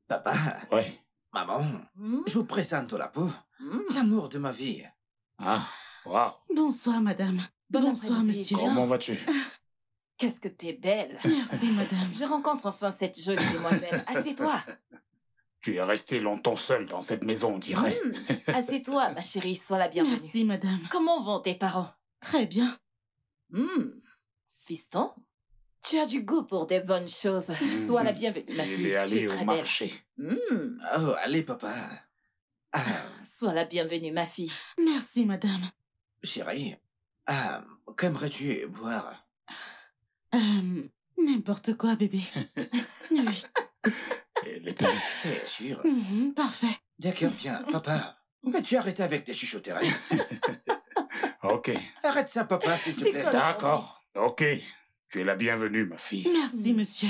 Papa, Ouais. maman, Hmm? je vous présente la peau, l'amour de ma vie. Ah, waouh. Bonsoir, madame. Bon Bonsoir, après-midi. monsieur. Comment vas-tu? Qu'est-ce que t'es belle. Merci, madame. Je rencontre enfin cette jolie demoiselle. Assieds-toi. Tu es resté longtemps seul dans cette maison, on dirait. Assieds-toi, ma chérie. Sois la bienvenue. Merci, madame. Comment vont tes parents? Très bien. Fiston, tu as du goût pour des bonnes choses. Sois la bienvenue, ma Il fille. est Tu allé es au très belle. marché. Oh, allez, papa. Ah, Sois la bienvenue, ma fille. Merci, madame. chérie, qu'aimerais-tu boire? N'importe quoi, bébé. Oui. Elle est belle. T'es sûr? Parfait. D'accord, bien, papa. Peux-tu arrêter avec tes chuchoteries? Ok. Arrête ça, papa, s'il te C'est plaît. quoi? D'accord. Ok. Tu es la bienvenue, ma fille. Merci, monsieur.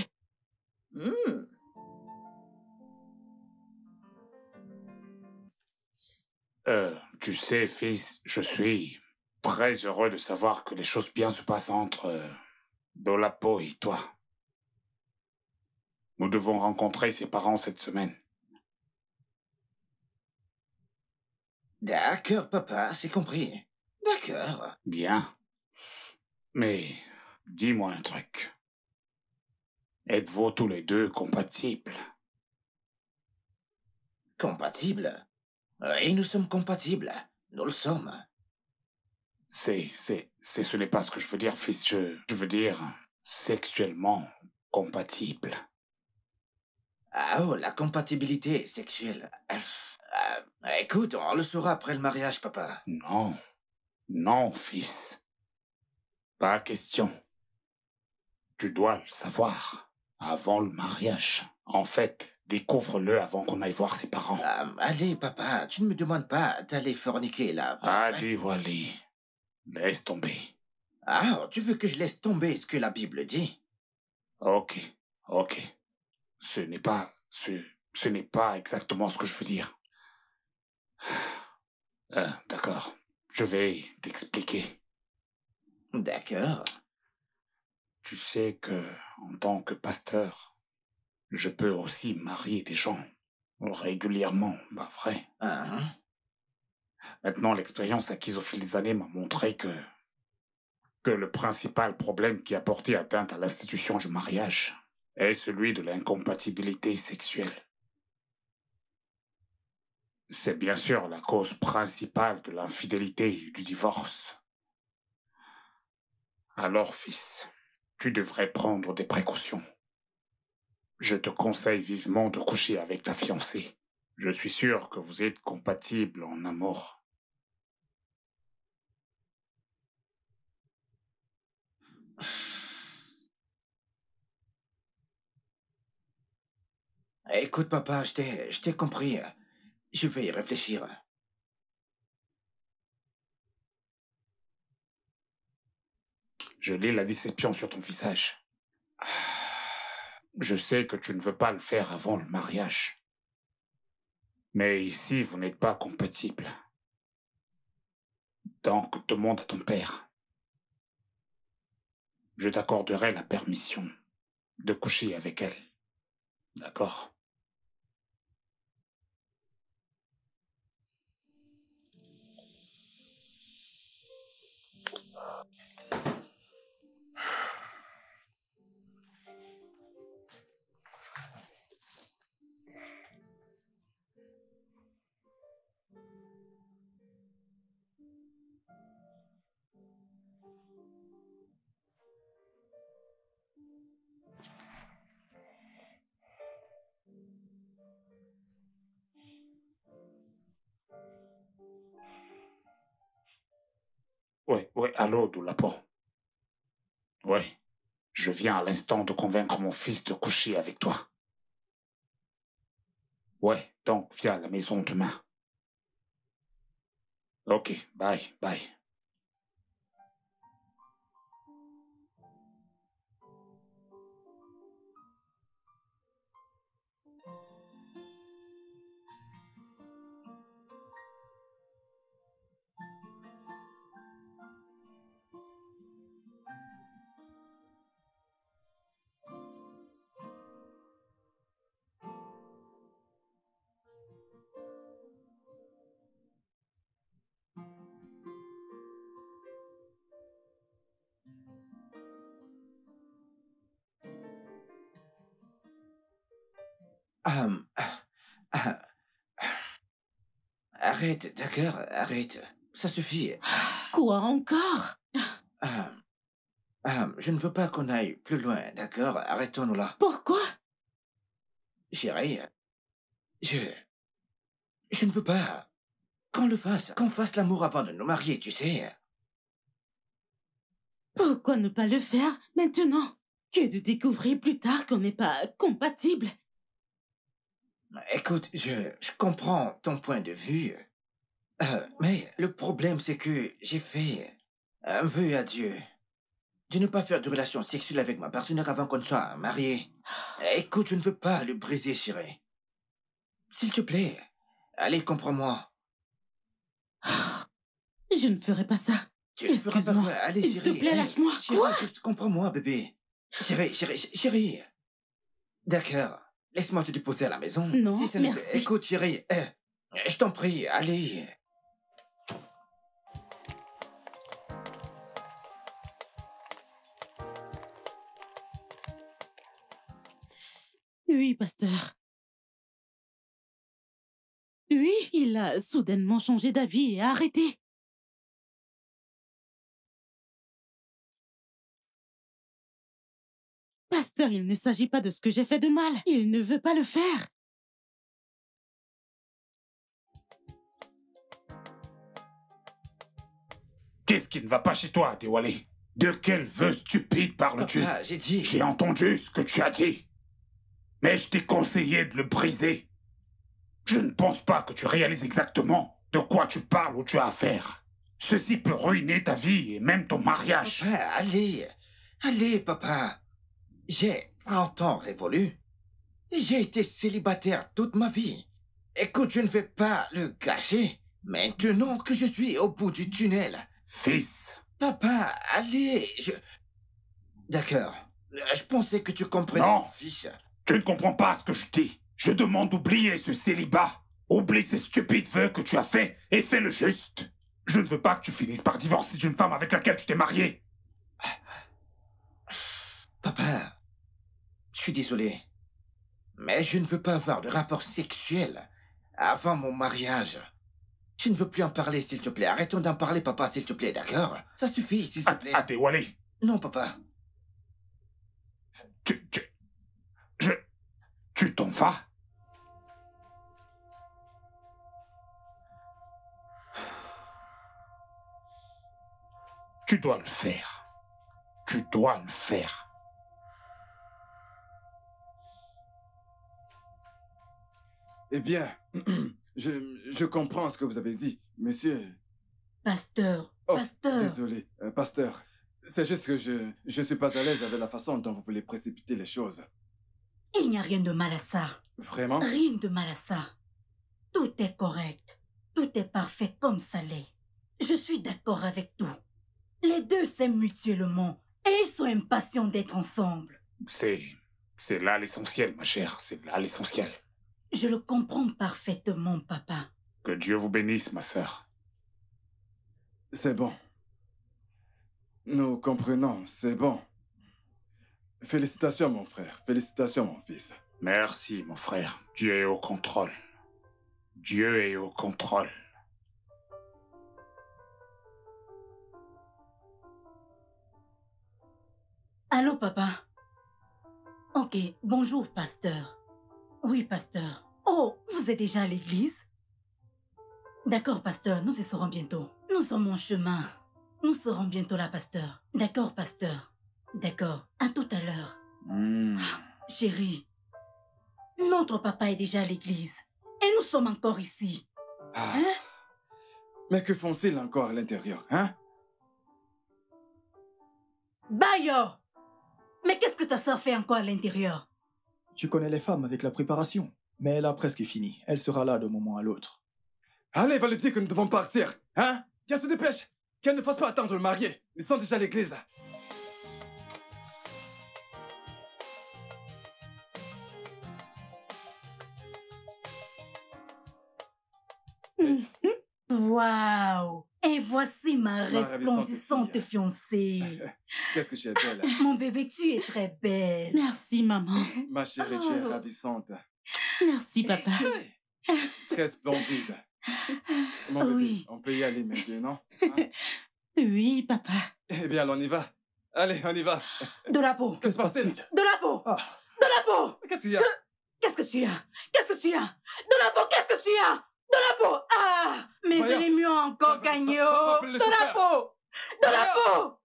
Tu sais, fils, je suis très heureux de savoir que les choses bien se passent entre Dolapo et toi. Nous devons rencontrer ses parents cette semaine. D'accord, papa, c'est compris. D'accord. Bien. Mais dis-moi un truc. Êtes-vous tous les deux compatibles? Compatible? Oui, nous sommes compatibles. Nous le sommes. Ce n'est pas ce que je veux dire, fils. Je veux dire sexuellement compatible. Ah oh, la compatibilité sexuelle. Écoute, on le saura après le mariage, papa. Non. Non, fils. Pas question. Tu dois le savoir. Avant le mariage. En fait, découvre-le avant qu'on aille voir ses parents. Allez, papa, tu ne me demandes pas d'aller forniquer là. Allez, Wally. Laisse tomber. Ah, tu veux que je laisse tomber ce que la Bible dit? Ok. Ce n'est pas ce Ce n'est pas exactement ce que je veux dire. D'accord. Je vais t'expliquer. D'accord. Tu sais que, en tant que pasteur, je peux aussi marier des gens régulièrement, pas vrai? Hein? Maintenant, l'expérience acquise au fil des années m'a montré que le principal problème qui a porté atteinte à l'institution du mariage est celui de l'incompatibilité sexuelle. C'est bien sûr la cause principale de l'infidélité et du divorce. Alors, fils, tu devrais prendre des précautions. Je te conseille vivement de coucher avec ta fiancée. Je suis sûr que vous êtes compatibles en amour. Écoute, papa, je t'ai compris. Je vais y réfléchir. Je lis la déception sur ton visage. Je sais que tu ne veux pas le faire avant le mariage. Mais ici, vous n'êtes pas compatibles. Donc, demande à ton père. Je t'accorderai la permission de coucher avec elle. D'accord? Ouais, allô, Doulapo. Ouais, je viens à l'instant de convaincre mon fils de coucher avec toi. Ouais, donc viens à la maison demain. Ok, bye, bye. Hum, ah, Arrête, d'accord, arrête. Ça suffit. Quoi encore? Je ne veux pas qu'on aille plus loin, d'accord? Arrêtons-nous là. Pourquoi? Chérie, je ne veux pas qu'on fasse l'amour avant de nous marier, tu sais. Pourquoi ne pas le faire maintenant? Que de découvrir plus tard qu'on n'est pas compatibles. Écoute, je comprends ton point de vue. Mais le problème, c'est que j'ai fait un vœu à Dieu de ne pas faire de relations sexuelles avec ma partenaire avant qu'on soit mariés. Écoute, je ne veux pas le briser, chérie. S'il te plaît, allez, comprends-moi. Je ne ferai pas ça. Tu ne feras pas Excuse-moi. quoi? Allez, S'il chérie. te plaît, allez. lâche-moi. Chérie, Quoi? juste comprends-moi, bébé. Chérie. D'accord. Laisse-moi te déposer à la maison. Non, Si ça ne te- merci. Écoute, chérie. Je t'en prie, allez. Oui, pasteur. Oui, il a soudainement changé d'avis et arrêté. Pasteur, il ne s'agit pas de ce que j'ai fait de mal. Il ne veut pas le faire. Qu'est-ce qui ne va pas chez toi, Déwalé? De quel vœu stupide parles-tu? Papa, j'ai dit... J'ai entendu ce que tu as dit. Mais je t'ai conseillé de le briser. Je ne pense pas que tu réalises exactement de quoi tu parles ou tu as affaire. Ceci peut ruiner ta vie et même ton mariage. Papa, allez, papa. J'ai 30 ans révolus. J'ai été célibataire toute ma vie. Écoute, je ne vais pas le gâcher. Maintenant que je suis au bout du tunnel. Fils, Papa, allez, D'accord. Je pensais que tu comprenais, Non. mon fils. tu ne comprends pas ce que je dis. Je demande d'oublier ce célibat. Oublie ces stupides vœux que tu as faits et fais le juste. Je ne veux pas que tu finisses par divorcer d'une femme avec laquelle tu t'es marié. Papa, je suis désolé. Mais je ne veux pas avoir de rapport sexuel avant mon mariage. Je ne veux plus en parler, s'il te plaît. Arrêtons d'en parler, papa, s'il te plaît, d'accord? Ça suffit, s'il te plaît. Adéwale, Non, papa. tu t'en vas? Tu dois le faire. Tu dois le faire. Eh bien, je comprends ce que vous avez dit, monsieur. Pasteur, Oh, pasteur. désolé, pasteur. C'est juste que je ne suis pas à l'aise avec la façon dont vous voulez précipiter les choses. Il n'y a rien de mal à ça. Vraiment? Rien de mal à ça. Tout est correct. Tout est parfait comme ça l'est. Je suis d'accord avec tout. Les deux s'aiment mutuellement et ils sont impatients d'être ensemble. C'est là l'essentiel, ma chère. C'est là l'essentiel. Je le comprends parfaitement, papa. Que Dieu vous bénisse, ma sœur. C'est bon. Nous comprenons, c'est bon. Félicitations, mon frère. Félicitations, mon fils. Merci, mon frère. Dieu est au contrôle. Dieu est au contrôle. Allô, papa? Ok, bonjour, pasteur. Oui, pasteur. Oh, vous êtes déjà à l'église? D'accord, pasteur, nous y serons bientôt. Nous sommes en chemin. Nous serons bientôt là, pasteur. D'accord, pasteur. D'accord, à tout à l'heure. Chérie, notre papa est déjà à l'église. Et nous sommes encore ici. Ah. Hein? Mais que font-ils encore à l'intérieur, hein? Bayo! Mais qu'est-ce que ta soeur fait encore à l'intérieur? Tu connais les femmes avec la préparation, mais elle a presque fini. Elle sera là d'un moment à l'autre. Allez, va lui dire que nous devons partir, hein? Qu'elle se dépêche! Qu'elle ne fasse pas attendre le marié. Ils sont déjà à l'église. Waouh! Et voici ma resplendissante fiancée. Qu'est-ce que tu es belle. Mon bébé, tu es très belle. Merci, maman. Ma chérie, tu es ravissante. Merci, papa. Très splendide. Mon bébé, Oui. on peut y aller maintenant, hein? Oui, papa. Eh bien, on y va. Allez, on y va. De la peau! Que se passe-t-il? De la peau! Ah, De la peau! Qu'est-ce qu'il y a? Qu'est-ce que tu as? Qu'est-ce que tu as? De la peau, qu'est-ce que tu as? De la peau! Ah! Mais Voyons. elle est mieux encore, Papa, Gagno! papa, appelle le De la chauffeur. peau! De la peau!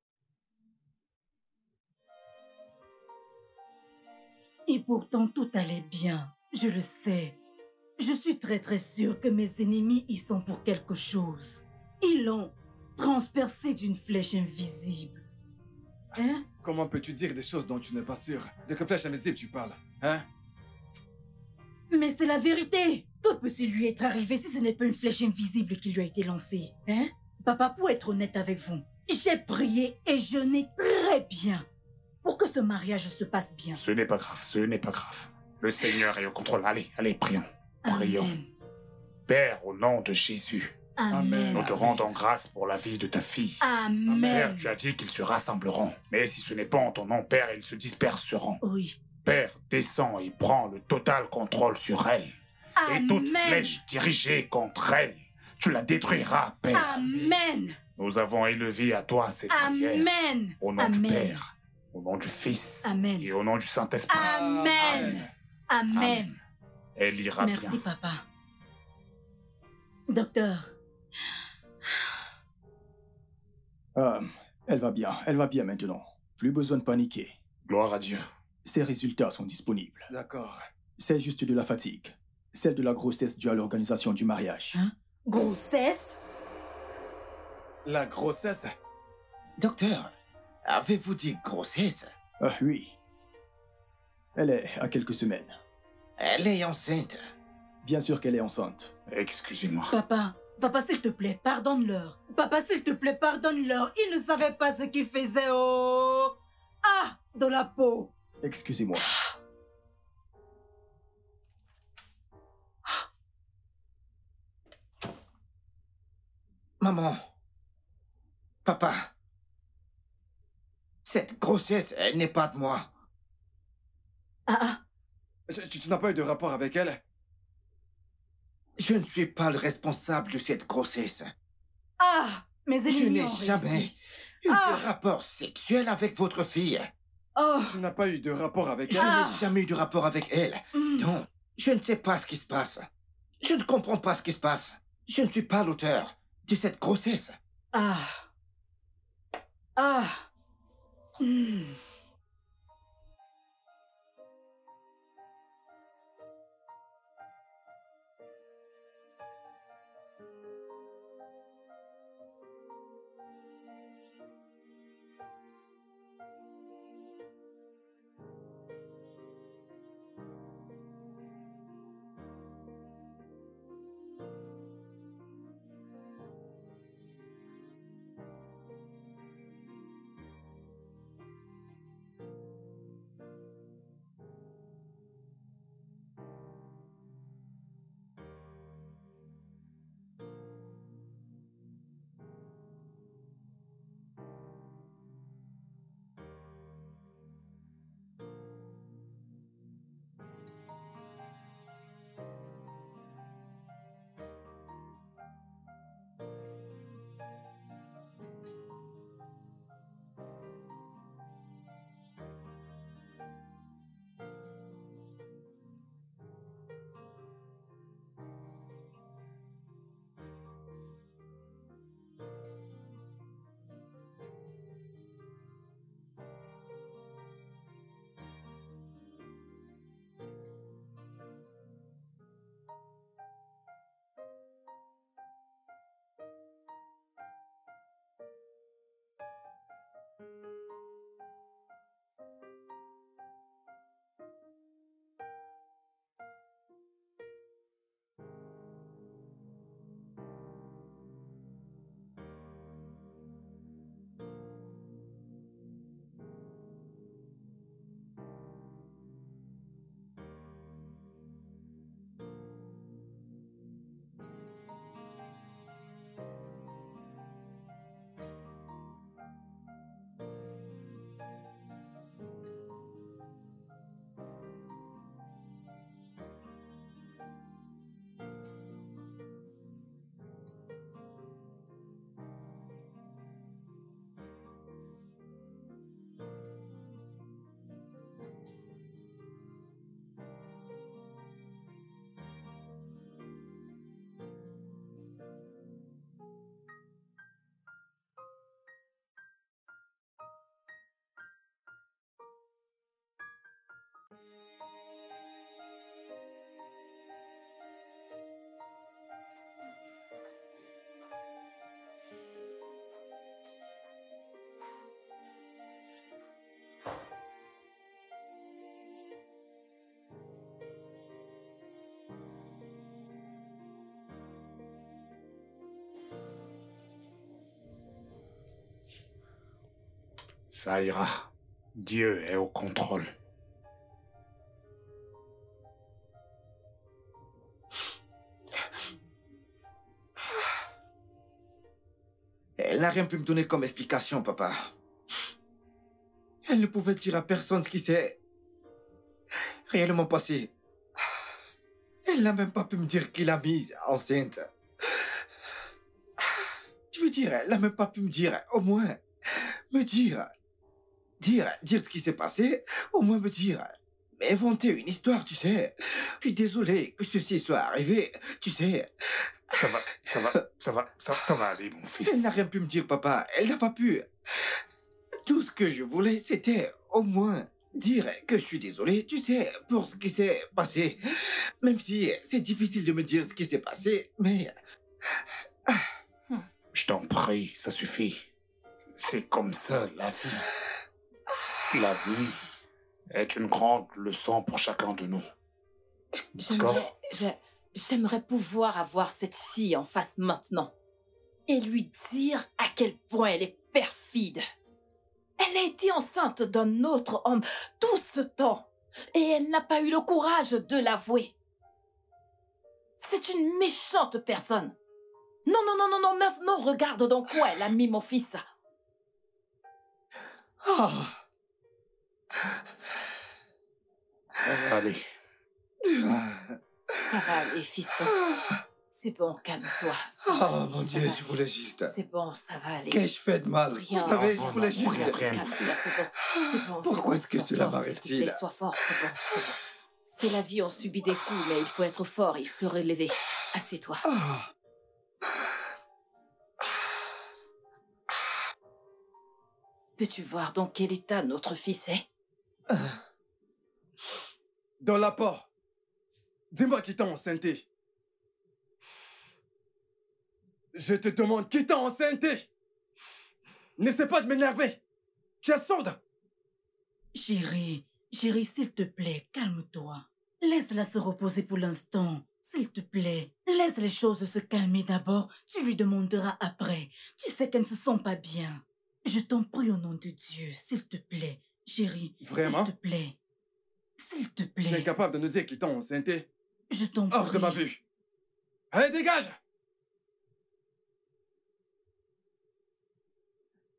Et pourtant, tout allait bien. Je le sais. Je suis très très sûre que mes ennemis y sont pour quelque chose. Ils l'ont transpercé d'une flèche invisible. Hein? Comment peux-tu dire des choses dont tu n'es pas sûr? De quelle flèche invisible tu parles, hein? Mais c'est la vérité. Que peut-il lui être arrivé si ce n'est pas une flèche invisible qui lui a été lancée? Hein? Papa, pour être honnête avec vous, j'ai prié et jeûné très bien pour que ce mariage se passe bien. Ce n'est pas grave, ce n'est pas grave. Le Seigneur est au contrôle. Allez, allez, prions. Prions. Amen. Père, au nom de Jésus, Amen. nous te rendons grâce pour la vie de ta fille. Père, Amen. tu as dit qu'ils se rassembleront. Mais si ce n'est pas en ton nom, Père, ils se disperseront. Oui. Père, descends et prends le total contrôle sur elle. Et toute Amen. flèche dirigée contre elle, tu la détruiras, Père. Amen. Nous avons élevé à toi cette prière. Amen. Au nom du Amen. Père, au nom du Fils Amen. et au nom du Saint-Esprit. Amen. Amen. Elle ira Merci, bien. papa. Docteur, elle va bien maintenant. Plus besoin de paniquer. Gloire à Dieu. Ses résultats sont disponibles. D'accord. C'est juste de la fatigue. Celle de la grossesse due à l'organisation du mariage. Hein? Grossesse? La grossesse? Docteur, avez-vous dit grossesse? Ah oui. Elle est à quelques semaines. Elle est enceinte. Bien sûr qu'elle est enceinte. Excusez-moi. Papa, s'il te plaît, pardonne-leur. Papa, s'il te plaît, pardonne-leur. Ils ne savaient pas ce qu'ils faisaient. Oh! Ah! Dans la peau. Excusez-moi. Maman. Papa. Cette grossesse, elle n'est pas de moi. Ah! Tu n'as pas eu de rapport avec elle? Je ne suis pas le responsable de cette grossesse. Ah! Mes Je ennemis n'ai ont jamais réussi. eu Ah! de rapport sexuel avec votre fille. Oh! Tu n'as pas eu de rapport avec Je elle? n'ai jamais eu de rapport avec elle. Hmm. Non, je ne sais pas ce qui se passe. Je ne comprends pas ce qui se passe. Je ne suis pas l'auteur de cette grossesse. Ah! Ah! Hmm. Ça ira. Dieu est au contrôle. Elle n'a rien pu me donner comme explication, papa. Elle ne pouvait dire à personne ce qui s'est réellement passé. Elle n'a même pas pu me dire qui l'a mise enceinte. Je veux dire, elle n'a même pas pu me dire, au moins, me dire ce qui s'est passé, au moins me dire, mais inventer une histoire, tu sais. Je suis désolé que ceci soit arrivé, tu sais. Ça va aller, mon fils. Elle n'a rien pu me dire, papa. Elle n'a pas pu. Tout ce que je voulais, c'était au moins dire que je suis désolé, tu sais, pour ce qui s'est passé. Même si c'est difficile de me dire ce qui s'est passé, mais... Je t'en prie, ça suffit. C'est comme ça, la vie. La vie est une grande leçon pour chacun de nous. D'accord. J'aimerais pouvoir avoir cette fille en face maintenant et lui dire à quel point elle est perfide. Elle a été enceinte d'un autre homme tout ce temps et elle n'a pas eu le courage de l'avouer. C'est une méchante personne. Non, non, non, non, non, maintenant regarde dans quoi elle a mis mon fils. Oh. Ça va aller. Ça va aller, fiston. C'est bon, calme-toi. Ça va Oh aller, mon ça Dieu, va je aller. voulais juste... C'est bon, ça va aller. Qu'ai-je fait de mal? Rien. Vous savez, Non, je non, voulais non, juste... rien. Calme-toi, c'est bon. C'est bon, Pourquoi c'est est-ce que bon. cela Sois fort, m'arrive-t-il? s'il te plaît, sois fort, c'est bon, c'est bon. C'est la vie, on subit des coups, mais il faut être fort et se relever. Assieds-toi. Ah. Peux-tu voir dans quel état notre fils est? Dans la porte. Dis-moi qui t'a enceinté. Je te demande qui t'a enceinté. N'essaie pas de m'énerver. Tu es sourde. Chérie, s'il te plaît, calme-toi. Laisse-la se reposer pour l'instant. S'il te plaît, laisse les choses se calmer d'abord. Tu lui demanderas après. Tu sais qu'elle ne se sent pas bien. Je t'en prie au nom de Dieu, s'il te plaît. Chérie, Vraiment? s'il te plaît. S'il te Tu es plaît, incapable de nous dire qui t'a enceinté. je t'en prie. Hors de ma vue. Allez, dégage!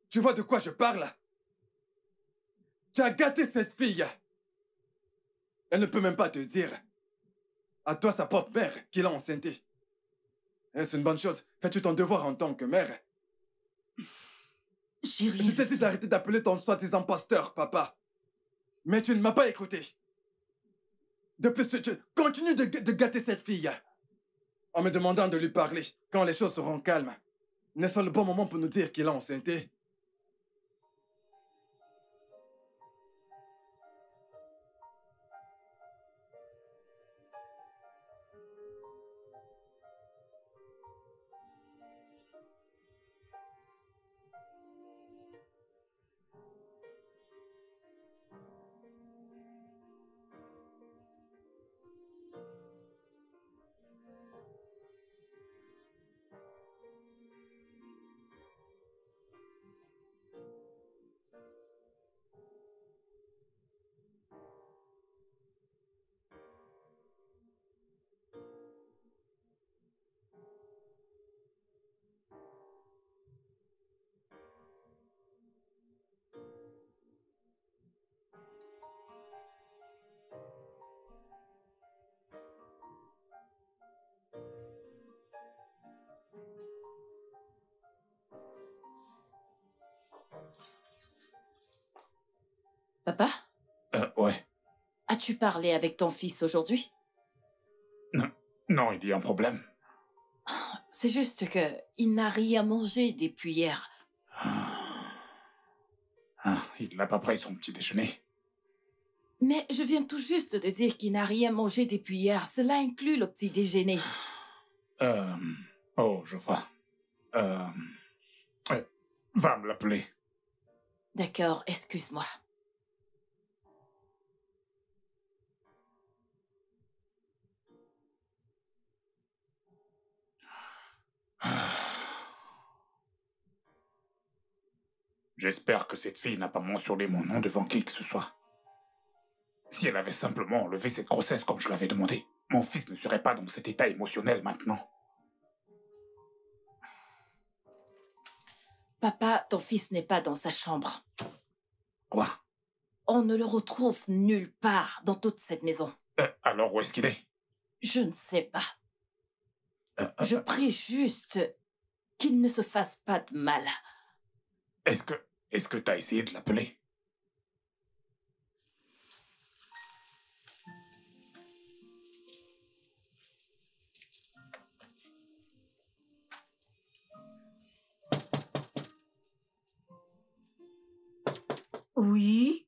Tu vois de quoi je parle? Tu as gâté cette fille. Elle ne peut même pas te dire. À toi, sa propre mère, qui l'a enceinté. Est-ce une bonne chose? Fais-tu ton devoir en tant que mère? Chérie, Je t'ai dit d'arrêter d'appeler ton soi-disant pasteur, papa. Mais tu ne m'as pas écouté. De plus, tu continues de gâter cette fille. En me demandant de lui parler quand les choses seront calmes. N'est-ce pas le bon moment pour nous dire qu'il a enceinté? Papa, Ouais. as-tu parlé avec ton fils aujourd'hui? Non, il y a un problème. C'est juste que il n'a rien mangé depuis hier. Il n'a pas pris son petit déjeuner. Mais je viens tout juste de dire qu'il n'a rien mangé depuis hier. Cela inclut le petit déjeuner. Oh, je vois. Va me l'appeler. D'accord, excuse-moi. J'espère que cette fille n'a pas mentionné mon nom devant qui que ce soit. Si elle avait simplement enlevé cette grossesse comme je l'avais demandé, mon fils ne serait pas dans cet état émotionnel maintenant. Papa, ton fils n'est pas dans sa chambre. Quoi? On ne le retrouve nulle part dans toute cette maison. Alors où est-ce qu'il est? Je ne sais pas. Je prie juste qu'il ne se fasse pas de mal. Est-ce que t'as essayé de l'appeler? oui?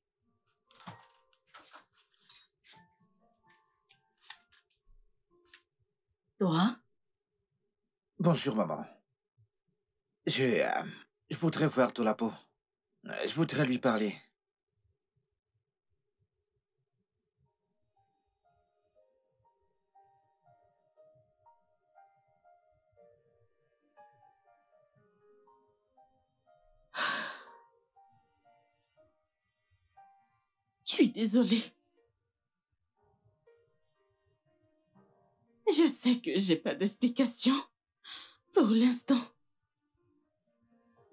Toi? Bonjour, maman. Je voudrais voir Tolapo. Je voudrais lui parler. Je suis désolée. Je sais que j'ai pas d'explication pour l'instant.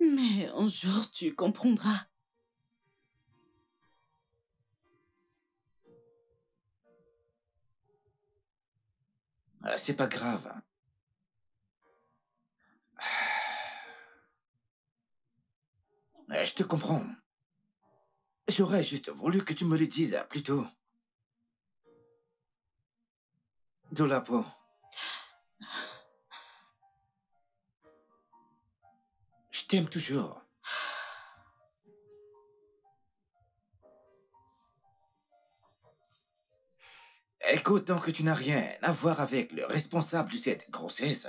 Mais un jour, tu comprendras. C'est pas grave. Je te comprends. J'aurais juste voulu que tu me le dises plus tôt. Dolapo. Je t'aime toujours. Écoute, tant que tu n'as rien à voir avec le responsable de cette grossesse,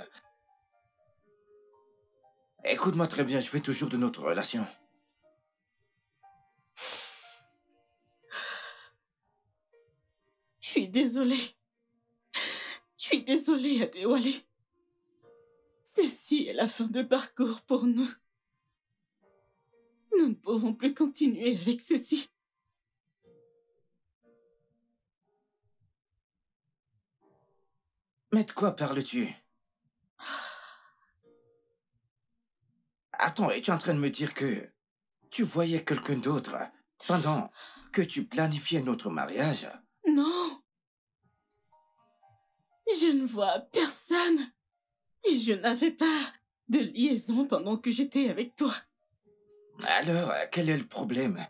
écoute-moi très bien, je veux toujours de notre relation. Je suis désolée. Je suis désolée, Adéwalé. Ceci est la fin de parcours pour nous. Nous ne pourrons plus continuer avec ceci. Mais de quoi parles-tu? Attends, es-tu en train de me dire que tu voyais quelqu'un d'autre pendant que tu planifiais notre mariage? Non. Je ne vois personne. Et je n'avais pas de liaison pendant que j'étais avec toi. Alors, quel est le problème?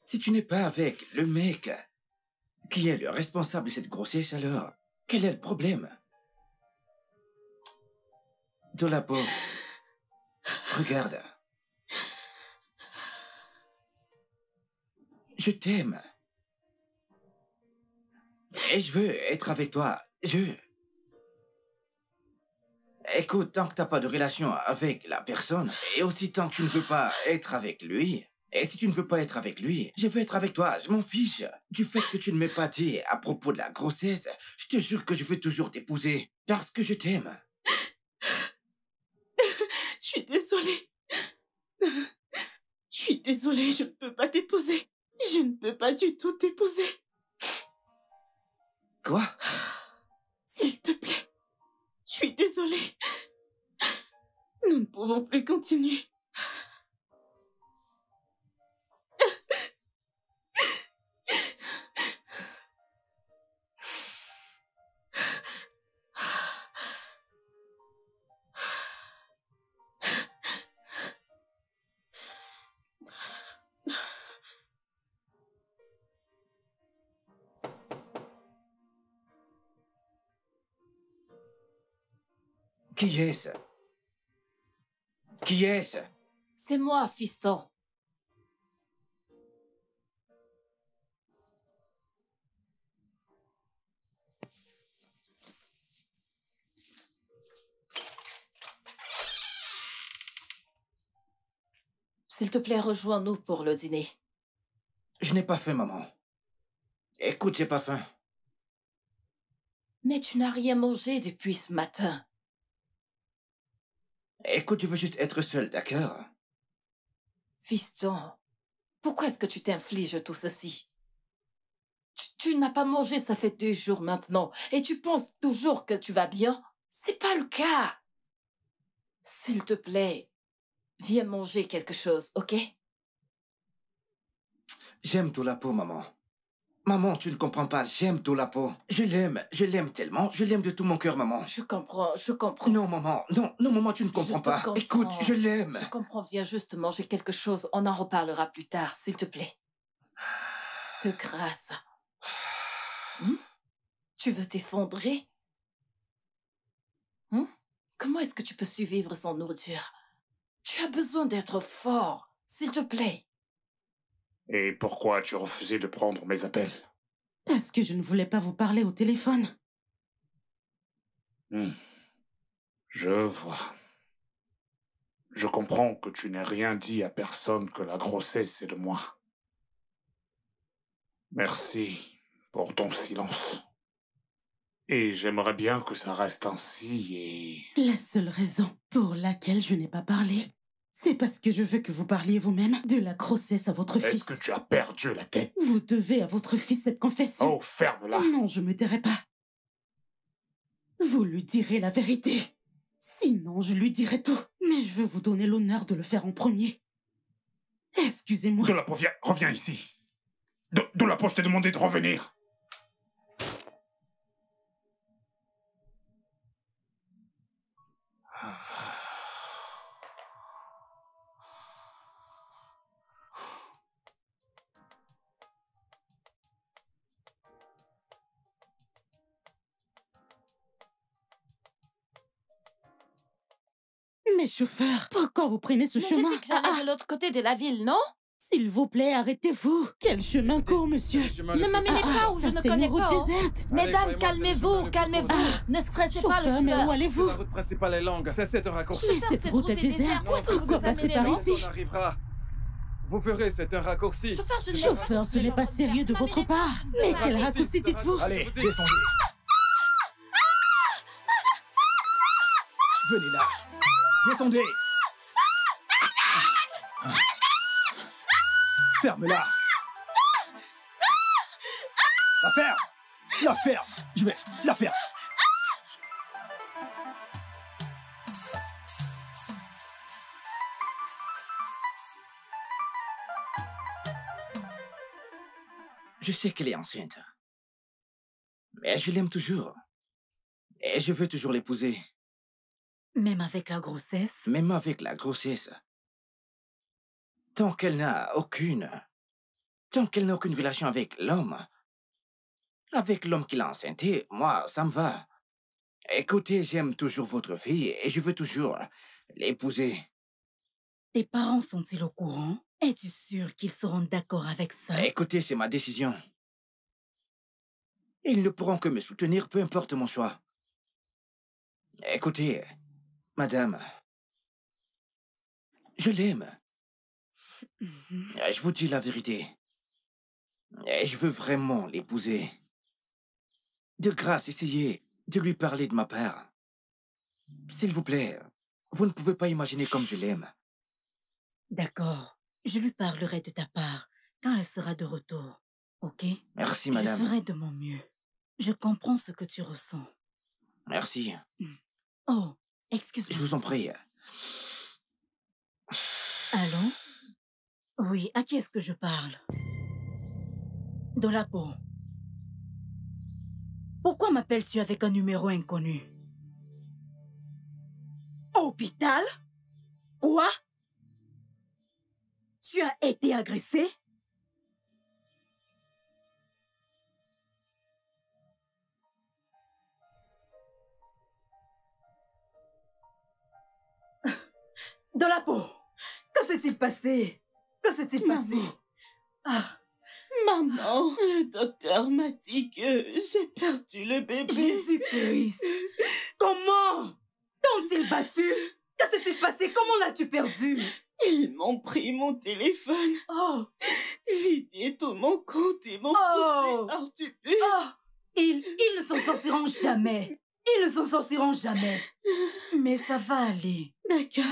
Si tu n'es pas avec le mec qui est le responsable de cette grossesse, alors, quel est le problème? Dolapo, regarde. Je t'aime. Et je veux être avec toi. Écoute, tant que t'as pas de relation avec la personne, et aussi tant que tu ne veux pas être avec lui, et si tu ne veux pas être avec lui, je veux être avec toi, je m'en fiche. Du fait que tu ne m'aies pas dit à propos de la grossesse, je te jure que je veux toujours t'épouser, parce que je t'aime. Je suis désolée. Je suis désolée, je ne peux pas t'épouser. Je ne peux pas du tout t'épouser. Quoi? S'il te plaît. Je suis désolée. Nous ne pouvons plus continuer. Qui est-ce? Qui est-ce? C'est moi, fiston. S'il te plaît, rejoins-nous pour le dîner. Je n'ai pas faim, maman. Écoute, j'ai pas faim. Mais tu n'as rien mangé depuis ce matin. Écoute, je veux juste être seul, d'accord? Fiston, pourquoi est-ce que tu t'infliges tout ceci? Tu n'as pas mangé, ça fait 2 jours maintenant, et tu penses toujours que tu vas bien? C'est pas le cas. S'il te plaît, viens manger quelque chose, ok? J'aime Dolapo, maman. Maman, tu ne comprends pas, j'aime Dolapo. Je l'aime tellement, je l'aime de tout mon cœur, maman. Je comprends. Non, maman, non, maman, tu ne comprends Je te pas. comprends. Écoute, je l'aime. Je comprends, viens juste manger quelque chose, on en reparlera plus tard, s'il te plaît. De grâce. Tu veux t'effondrer? Comment est-ce que tu peux survivre sans nourriture? Tu as besoin d'être fort, s'il te plaît. Et pourquoi tu refusais de prendre mes appels? Parce que je ne voulais pas vous parler au téléphone. Je vois. Je comprends que tu n'aies rien dit à personne que la grossesse est de moi. Merci pour ton silence. Et j'aimerais bien que ça reste ainsi et... La seule raison pour laquelle je n'ai pas parlé, C'est parce que je veux que vous parliez vous-même de la grossesse à votre fils. Est-ce que tu as perdu la tête? Vous devez à votre fils cette confession. Oh, ferme-la. Non, je me tairai pas. Vous lui direz la vérité. Sinon, je lui dirai tout. Mais je veux vous donner l'honneur de le faire en premier. Excusez-moi. Dolapo, reviens ici. Dolapo, je t'ai demandé de revenir. Mais chauffeur, pourquoi vous prenez ce Mais chemin? j'ai dit que j'allais de l'autre côté de la ville, non? S'il vous plaît, arrêtez-vous. Quel chemin court, monsieur? Ne m'amenez pas où je ne c'est connais une route pas. Hein. déserte. Mesdames, croyez-moi, c'est le chemin calmez-vous, le plus calmez-vous. court. Ne stressez pas le Chauffeur, mais où chauffeur. allez-vous? La route principale est longue. C'est un raccourci. Mais Chauffeur, cette route est déserte. Où est-ce que vous Pourquoi vous passer amenez, par non? ici? On arrivera. Vous verrez, c'est un raccourci. Chauffeur, je ne Chauffeur, ce n'est pas sérieux de votre part. Mais quel raccourci dites-vous? Allez, descendez. Venez là. Descendez. Ferme-la. La ferme. La ferme. Je vais la ferme. Je sais qu'elle est enceinte. Mais je l'aime toujours. Et je veux toujours l'épouser, Même avec la grossesse? même avec la grossesse. Tant qu'elle n'a aucune relation avec l'homme qui l'a enceinté, moi, ça me va. Écoutez, j'aime toujours votre fille et je veux toujours l'épouser. Tes parents sont-ils au courant? Es-tu sûr qu'ils seront d'accord avec ça? Écoutez, c'est ma décision. Ils ne pourront que me soutenir, peu importe mon choix. Écoutez, madame, je l'aime. Je vous dis la vérité. Et je veux vraiment l'épouser. De grâce, essayez de lui parler de ma part. S'il vous plaît, vous ne pouvez pas imaginer comme je l'aime. D'accord. Je lui parlerai de ta part quand elle sera de retour. Ok? Merci, Je madame. ferai de mon mieux. Je comprends ce que tu ressens. Merci. Oh, excuse-moi. Je vous en prie. Allô? Oui, à qui est-ce que je parle? Dolapo. Pourquoi m'appelles-tu avec un numéro inconnu? Hôpital? Quoi? Tu as été agressé? Dolapo! Que s'est-il passé? Que s'est-il passé? Maman. Ah, Maman, le docteur m'a dit que j'ai perdu le bébé. Jésus-Christ! Comment? T'ont-ils battu? Que s'est-il passé? Comment l'as-tu perdu? Ils m'ont pris mon téléphone, Oh! vidé tout mon compte et m'ont Oh! poussé hors du bus. Oh! Ils ne s'en sortiront jamais. Ils ne s'en sortiront jamais. Mais ça va aller. D'accord.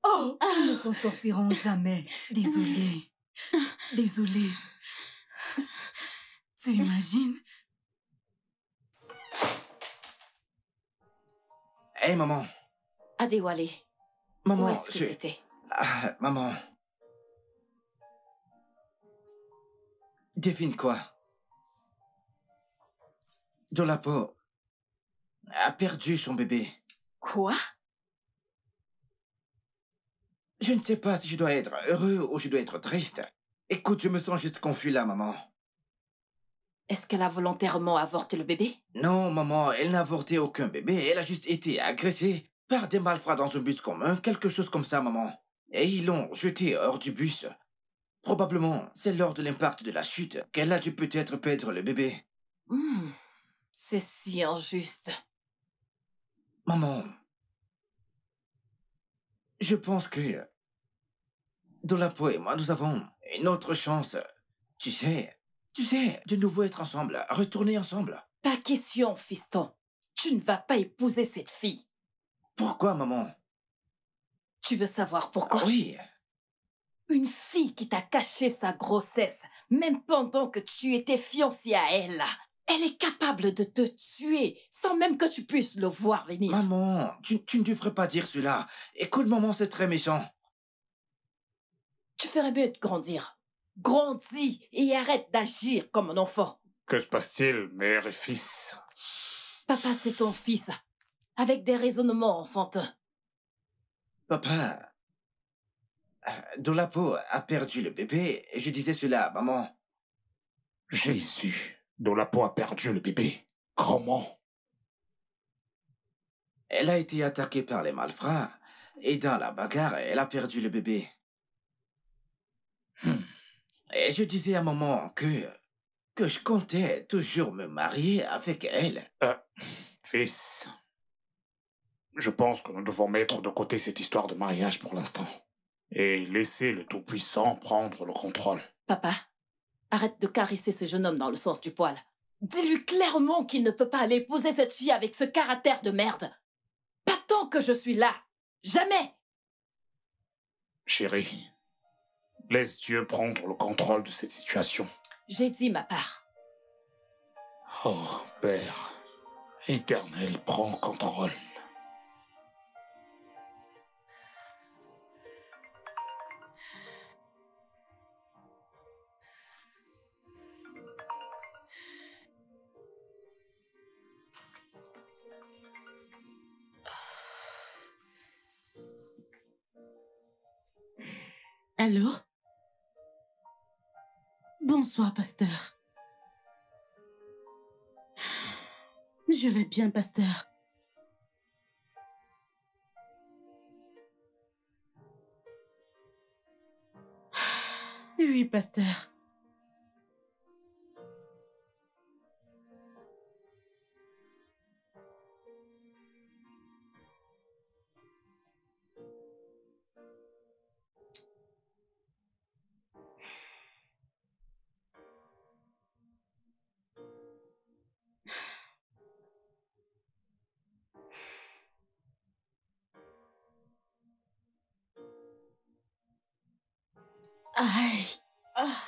Oh! Ils ne s'en sortiront jamais. Désolée. Désolée. Tu imagines? Hé, maman. Adéwalé, où Maman, est-ce que t'étais? Ah, maman. Devine quoi? Dolapo a perdu son bébé. Quoi? Je ne sais pas si je dois être heureux ou je dois être triste. Écoute, je me sens juste confus là, maman. Est-ce qu'elle a volontairement avorté le bébé? Non, maman, elle n'a avorté aucun bébé. Elle a juste été agressée par des malfrats dans un bus commun, quelque chose comme ça, maman. Et ils l'ont jetée hors du bus. Probablement, c'est lors de l'impact de la chute qu'elle a dû peut-être perdre le bébé. C'est si injuste. Maman, je pense que Dolapo et moi, nous avons une autre chance. Tu sais, de nouveau être ensemble, retourner ensemble. Ta question, fiston. Tu ne vas pas épouser cette fille. Pourquoi, maman? Tu veux savoir pourquoi? Oui. Une fille qui t'a caché sa grossesse, même pendant que tu étais fiancé à elle, elle est capable de te tuer sans même que tu puisses le voir venir. Maman, tu ne devrais pas dire cela. Écoute, maman, c'est très méchant. Tu ferais mieux de grandir. Grandis et arrête d'agir comme un enfant. Que se passe-t-il, mère et fils? Papa, c'est ton fils, avec des raisonnements enfantins. Papa, Dolapo a perdu le bébé et je disais cela, maman. Jésus, Dolapo a perdu le bébé. Comment? Elle a été attaquée par les malfrats et dans la bagarre, elle a perdu le bébé. Et je disais à maman que je comptais toujours me marier avec elle. Fils, je pense que nous devons mettre de côté cette histoire de mariage pour l'instant et laisser le Tout-Puissant prendre le contrôle. Papa, arrête de caresser ce jeune homme dans le sens du poil. Dis-lui clairement qu'il ne peut pas aller épouser cette fille avec ce caractère de merde. Pas tant que je suis là. Jamais. Chérie, laisse Dieu prendre le contrôle de cette situation. J'ai dit ma part. Oh, Père éternel, prends contrôle. Allô? Bonsoir, pasteur. Je vais bien, pasteur. Oui, pasteur. Aïe. Ah.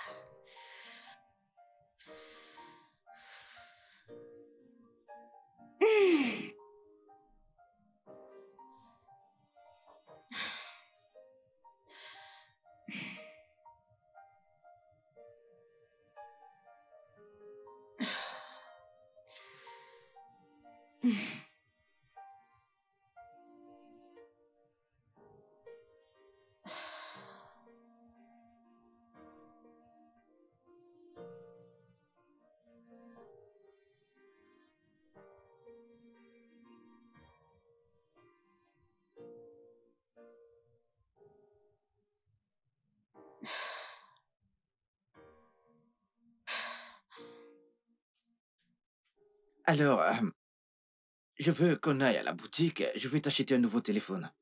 Alors, je veux qu'on aille à la boutique. Je vais t'acheter un nouveau téléphone.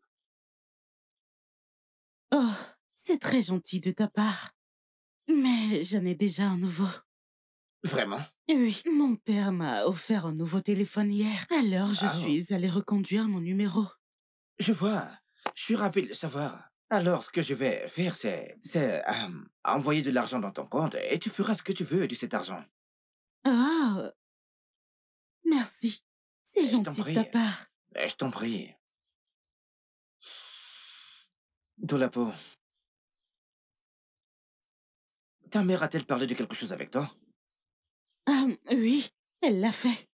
Oh, c'est très gentil de ta part. Mais j'en ai déjà un nouveau. Vraiment? Oui, mon père m'a offert un nouveau téléphone hier. Alors, je Ah. suis allée reconduire mon numéro. Je vois. Je suis ravi de le savoir. Alors, ce que je vais faire, c'est envoyer de l'argent dans ton compte et tu feras ce que tu veux de cet argent. Ah, merci. C'est Je t'en gentil de prie. ta part. Je t'en prie. Dolapo. Ta mère a-t-elle parlé de quelque chose avec toi? Ah, oui, elle l'a fait.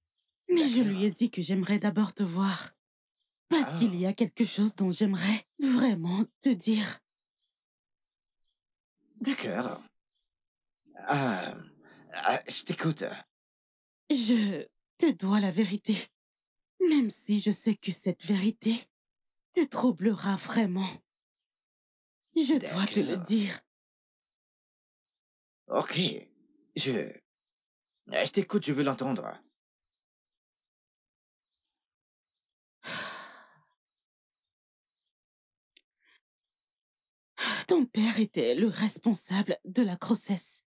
Mais je D'accord. lui ai dit que j'aimerais d'abord te voir. Parce Ah. qu'il y a quelque chose dont j'aimerais vraiment te dire. D'accord. Je t'écoute. Je te dois la vérité. Même si je sais que cette vérité te troublera vraiment. Je dois te le D'accord. dire. Ok. Je t'écoute, je veux l'entendre. Ton père était le responsable de la grossesse.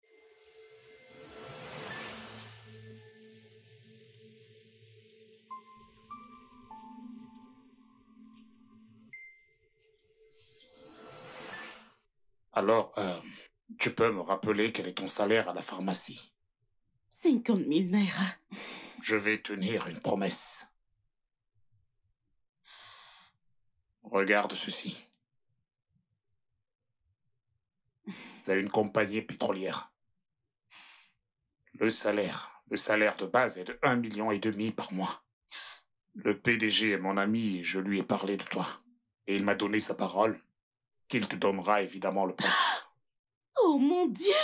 Alors, tu peux me rappeler quel est ton salaire à la pharmacie? 50 000 naira. Je vais tenir une promesse. Regarde ceci. C'est une compagnie pétrolière. Le salaire de base est de 1,5 million par mois. Le PDG est mon ami et je lui ai parlé de toi. Et il m'a donné sa parole qu'il te donnera évidemment le poste. Oh mon Dieu!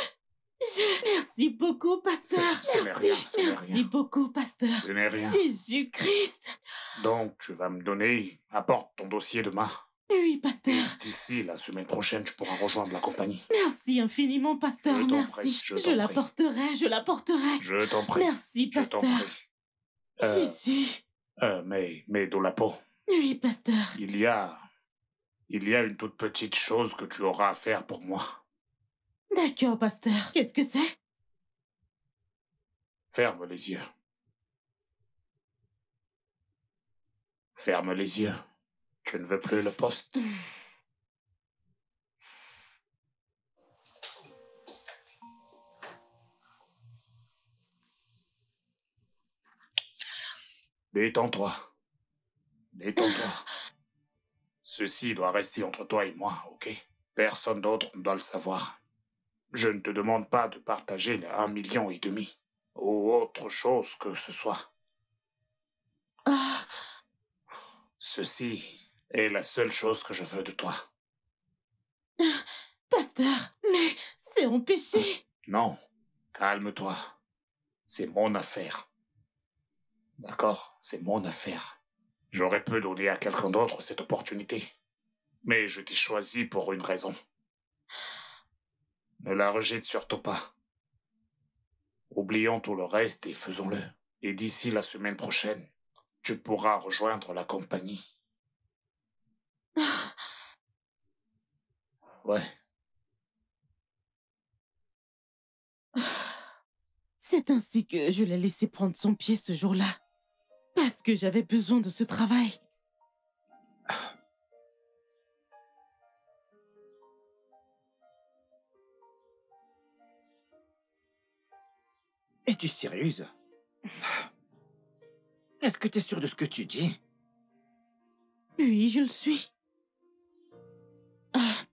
Merci beaucoup, pasteur. Ce n'est rien, ce n'est Merci rien. beaucoup, pasteur. Ce n'est rien. Jésus-Christ. Donc, tu vas me donner... Apporte ton dossier demain. Oui, pasteur. Et d'ici la semaine prochaine, tu pourras rejoindre la compagnie. Merci infiniment, pasteur. Je t'en Merci. prie, je t'en Je prie. l'apporterai, je l'apporterai. Je t'en prie. Merci, Je t'en pasteur. prie. Jésus. Mais Dolapo, Oui, pasteur. il y a une toute petite chose que tu auras à faire pour moi. D'accord, pasteur. Qu'est-ce que c'est? Ferme les yeux. Ferme les yeux. Je ne veux plus le poste. Détends-toi. Détends-toi. Ceci doit rester entre toi et moi, ok? Personne d'autre ne doit le savoir. Je ne te demande pas de partager les 1,5 million ou autre chose que ce soit. Ah, Ceci est la seule chose que je veux de toi. pasteur, mais c'est un péché. Non, calme-toi. C'est mon affaire. D'accord? C'est mon affaire. J'aurais pu donner à quelqu'un d'autre cette opportunité. Mais je t'ai choisi pour une raison. Ne la rejette surtout pas. Oublions tout le reste et faisons-le. Et d'ici la semaine prochaine, tu pourras rejoindre la compagnie. Ouais. C'est ainsi que je l'ai laissé prendre son pied ce jour-là. Parce que j'avais besoin de ce travail. Es-tu sérieuse? Est-ce que tu es sûre de ce que tu dis? Oui, je le suis.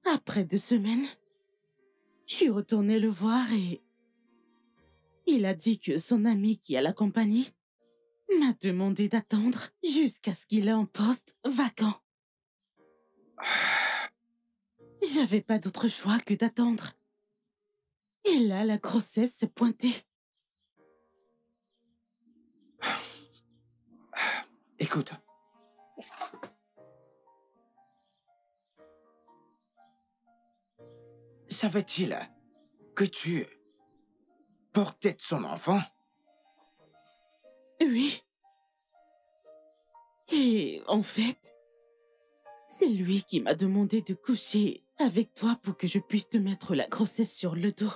Après 2 semaines, je suis retournée le voir et... il a dit que son ami qui a la compagnie m'a demandé d'attendre jusqu'à ce qu'il ait un poste vacant. J'avais pas d'autre choix que d'attendre. Et là, la grossesse s'est pointée. Écoute. Savait-il que tu portais son enfant? Oui. Et en fait, c'est lui qui m'a demandé de coucher avec toi pour que je puisse te mettre la grossesse sur le dos.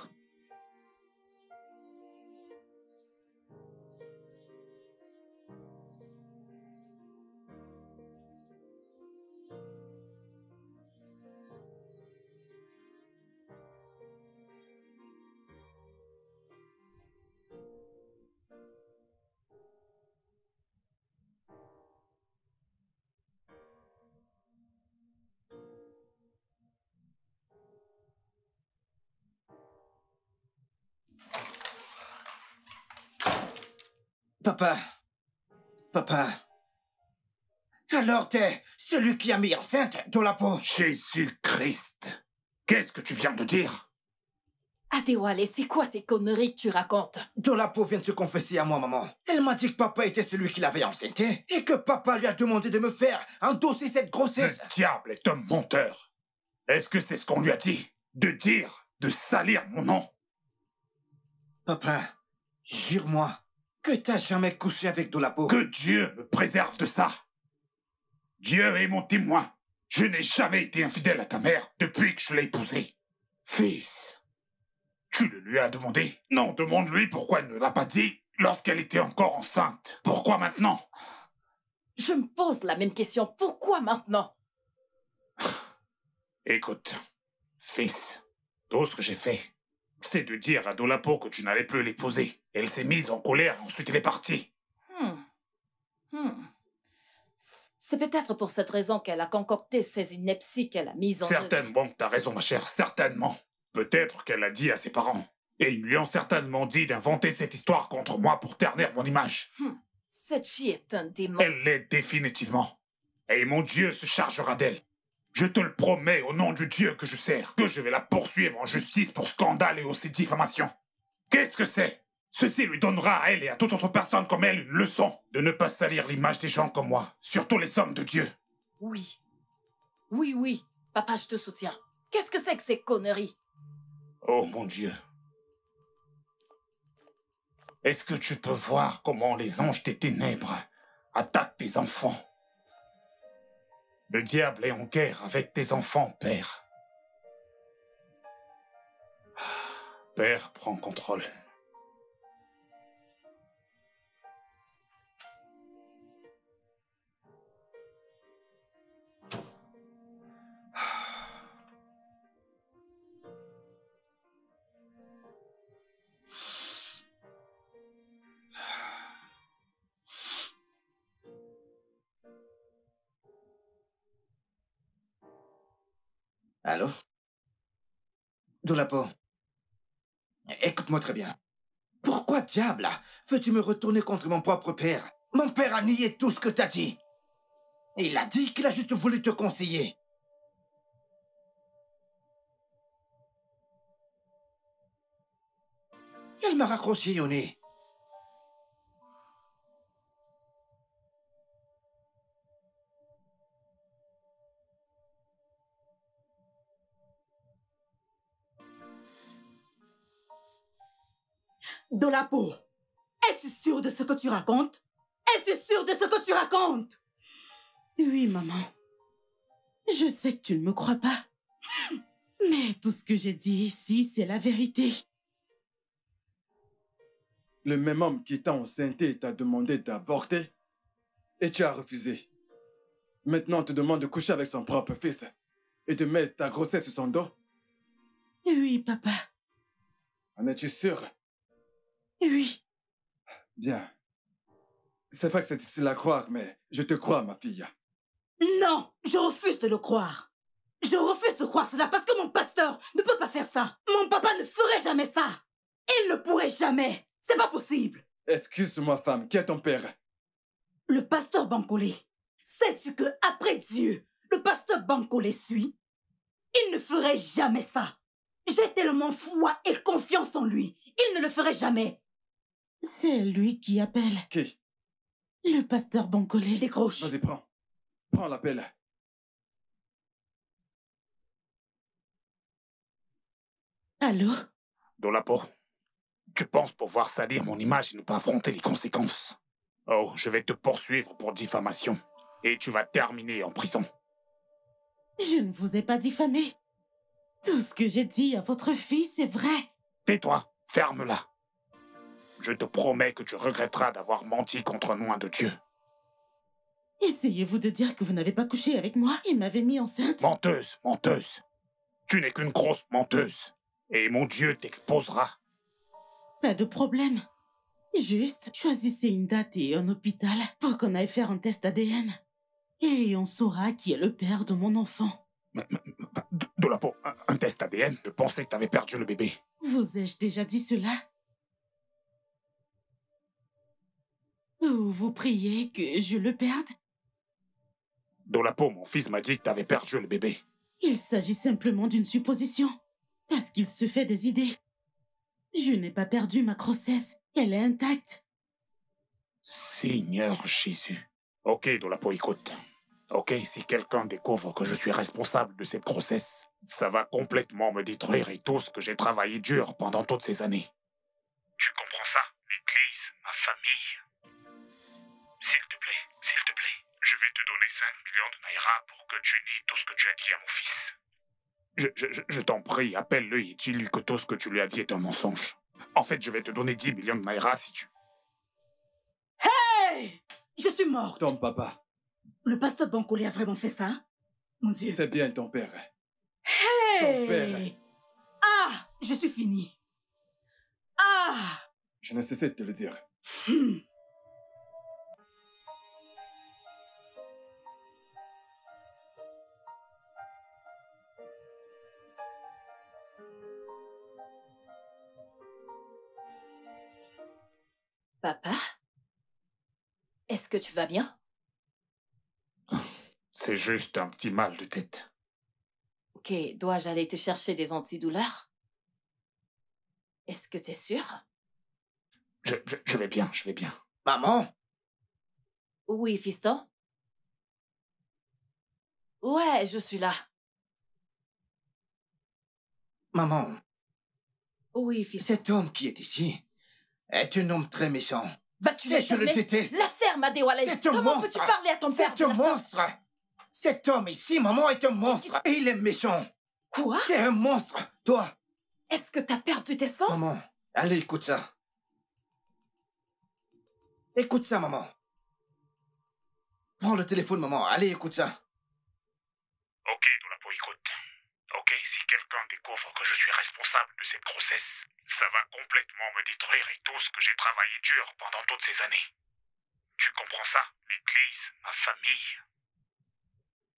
Papa. Papa. Alors t'es celui qui a mis enceinte Dolapo. Jésus-Christ! Qu'est-ce que tu viens de dire? Adewale, c'est quoi ces conneries que tu racontes? Dolapo vient de se confesser à moi, maman. Elle m'a dit que papa était celui qui l'avait enceinte et que papa lui a demandé de me faire endosser cette grossesse. Le diable est un menteur. Est-ce que c'est ce qu'on lui a dit? De dire, de salir mon nom? Papa, jure-moi que t'as jamais couché avec Dolapo. Que Dieu me préserve de ça. Dieu est mon témoin. Je n'ai jamais été infidèle à ta mère depuis que je l'ai épousée. Fils, tu le lui as demandé? Non, demande-lui pourquoi elle ne l'a pas dit lorsqu'elle était encore enceinte. Pourquoi maintenant? Je me pose la même question. Pourquoi maintenant? Écoute, fils, Tout ce que j'ai fait, c'est de dire à Dolapo que tu n'allais plus l'épouser. Elle s'est mise en colère, ensuite elle est partie. C'est peut-être pour cette raison qu'elle a concocté ces inepties qu'elle a mises en œuvre. Certainement que t'as raison, ma chère, certainement. Peut-être qu'elle l'a dit à ses parents. Et ils lui ont certainement dit d'inventer cette histoire contre moi pour ternir mon image. Cette fille est un démon. Elle l'est définitivement. Et mon Dieu se chargera d'elle. Je te le promets au nom du Dieu que je sers, que je vais la poursuivre en justice pour scandale et aussi diffamation. Qu'est-ce que c'est? Ceci lui donnera à elle et à toute autre personne comme elle une leçon de ne pas salir l'image des gens comme moi, surtout les hommes de Dieu. Oui. Oui. Papa, je te soutiens. Qu'est-ce que c'est que ces conneries? Oh mon Dieu. Est-ce que tu peux voir comment les anges des ténèbres attaquent tes enfants? Le diable est en guerre avec tes enfants, Père. Père, prends contrôle. Allô? Dolapo, écoute-moi très bien. Pourquoi diable veux-tu me retourner contre mon propre père? Mon père a nié tout ce que t'as dit. Il a dit qu'il a juste voulu te conseiller. Il m'a raccroché au nez. Dolapo, es-tu sûr de ce que tu racontes? Es-tu sûr de ce que tu racontes? Oui, maman. Je sais que tu ne me crois pas. Mais tout ce que j'ai dit ici, c'est la vérité. Le même homme qui t'a enceinté t'a demandé d'avorter et tu as refusé. Maintenant, on te demande de coucher avec son propre fils et de mettre ta grossesse sur son dos. Oui, papa. En es-tu sûr? Oui. Bien. C'est vrai que c'est difficile à croire, mais je te crois, ma fille. Non, je refuse de le croire. Je refuse de croire cela parce que mon pasteur ne peut pas faire ça. Mon papa ne ferait jamais ça. Il ne pourrait jamais. C'est pas possible. Excuse-moi, femme, qui est ton père? Le pasteur Bancolé. Sais-tu que après Dieu, le pasteur Bancolé suit? Il ne ferait jamais ça. J'ai tellement foi et confiance en lui. Il ne le ferait jamais. C'est lui qui appelle. Qui? Le pasteur Bancolé. Décroche. Vas-y, prends. Prends l'appel. Allô? Dolapo, tu penses pouvoir salir mon image et ne pas affronter les conséquences? Oh, je vais te poursuivre pour diffamation. Et tu vas terminer en prison. Je ne vous ai pas diffamé. Tout ce que j'ai dit à votre fils est vrai. Tais-toi, ferme-la. Je te promets que tu regretteras d'avoir menti contre moi de Dieu. Essayez-vous de dire que vous n'avez pas couché avec moi et m'avez mis enceinte? Menteuse, menteuse. Tu n'es qu'une grosse menteuse. Et mon Dieu t'exposera. Pas de problème. Juste, choisissez une date et un hôpital pour qu'on aille faire un test ADN. Et on saura qui est le père de mon enfant. Dolapo, un test ADN? Je pensais que t'avais perdu le bébé. Vous ai-je déjà dit cela? Ou vous priez que je le perde? Dolapo, mon fils m'a dit que t'avais perdu le bébé. Il s'agit simplement d'une supposition. Parce qu'il se fait des idées. Je n'ai pas perdu ma grossesse. Elle est intacte. Seigneur Jésus. Ok, Dolapo, écoute. Ok, si quelqu'un découvre que je suis responsable de cette grossesse, ça va complètement me détruire et tout ce que j'ai travaillé dur pendant toutes ces années. Tu comprends ça? L'église, ma famille. S'il te plaît, je vais te donner 5 millions de naira pour que tu nies tout ce que tu as dit à mon fils. Je t'en prie, appelle-le et dis-lui que tout ce que tu lui as dit est un mensonge. En fait, je vais te donner 10 millions de naira si tu... Hey! Je suis morte. Ton papa. Le pasteur Bancolé a vraiment fait ça? Mon Dieu. C'est bien ton père. Hey! Ton père. Ah! Je suis finie. Ah! Je ne cessais de te le dire. Papa? Est-ce que tu vas bien? C'est juste un petit mal de tête. Ok, dois-je aller te chercher des antidouleurs? Est-ce que t'es sûr? Je vais bien, je vais bien. Maman? Oui, fiston? Ouais, je suis là. Maman, Oui, fiston. cet homme qui est ici est un homme très méchant. Vas-tu Et le je le fermer? déteste. La ferme, Adewale. C'est un Comment monstre. peux-tu parler à ton père C'est de un la sorte? monstre. Cet homme ici, maman, est un monstre. Et il est méchant. Quoi? T'es un monstre, toi. Est-ce que t'as perdu tes sens? Maman, allez, écoute ça. Écoute ça, maman. Prends le téléphone, maman. Allez, écoute ça. Ok, Dolapo, écoute. Ok, si quelqu'un découvre que je suis responsable de cette grossesse, ça va complètement me détruire et tout ce que j'ai travaillé dur pendant toutes ces années. Tu comprends ça? L'église, ma famille.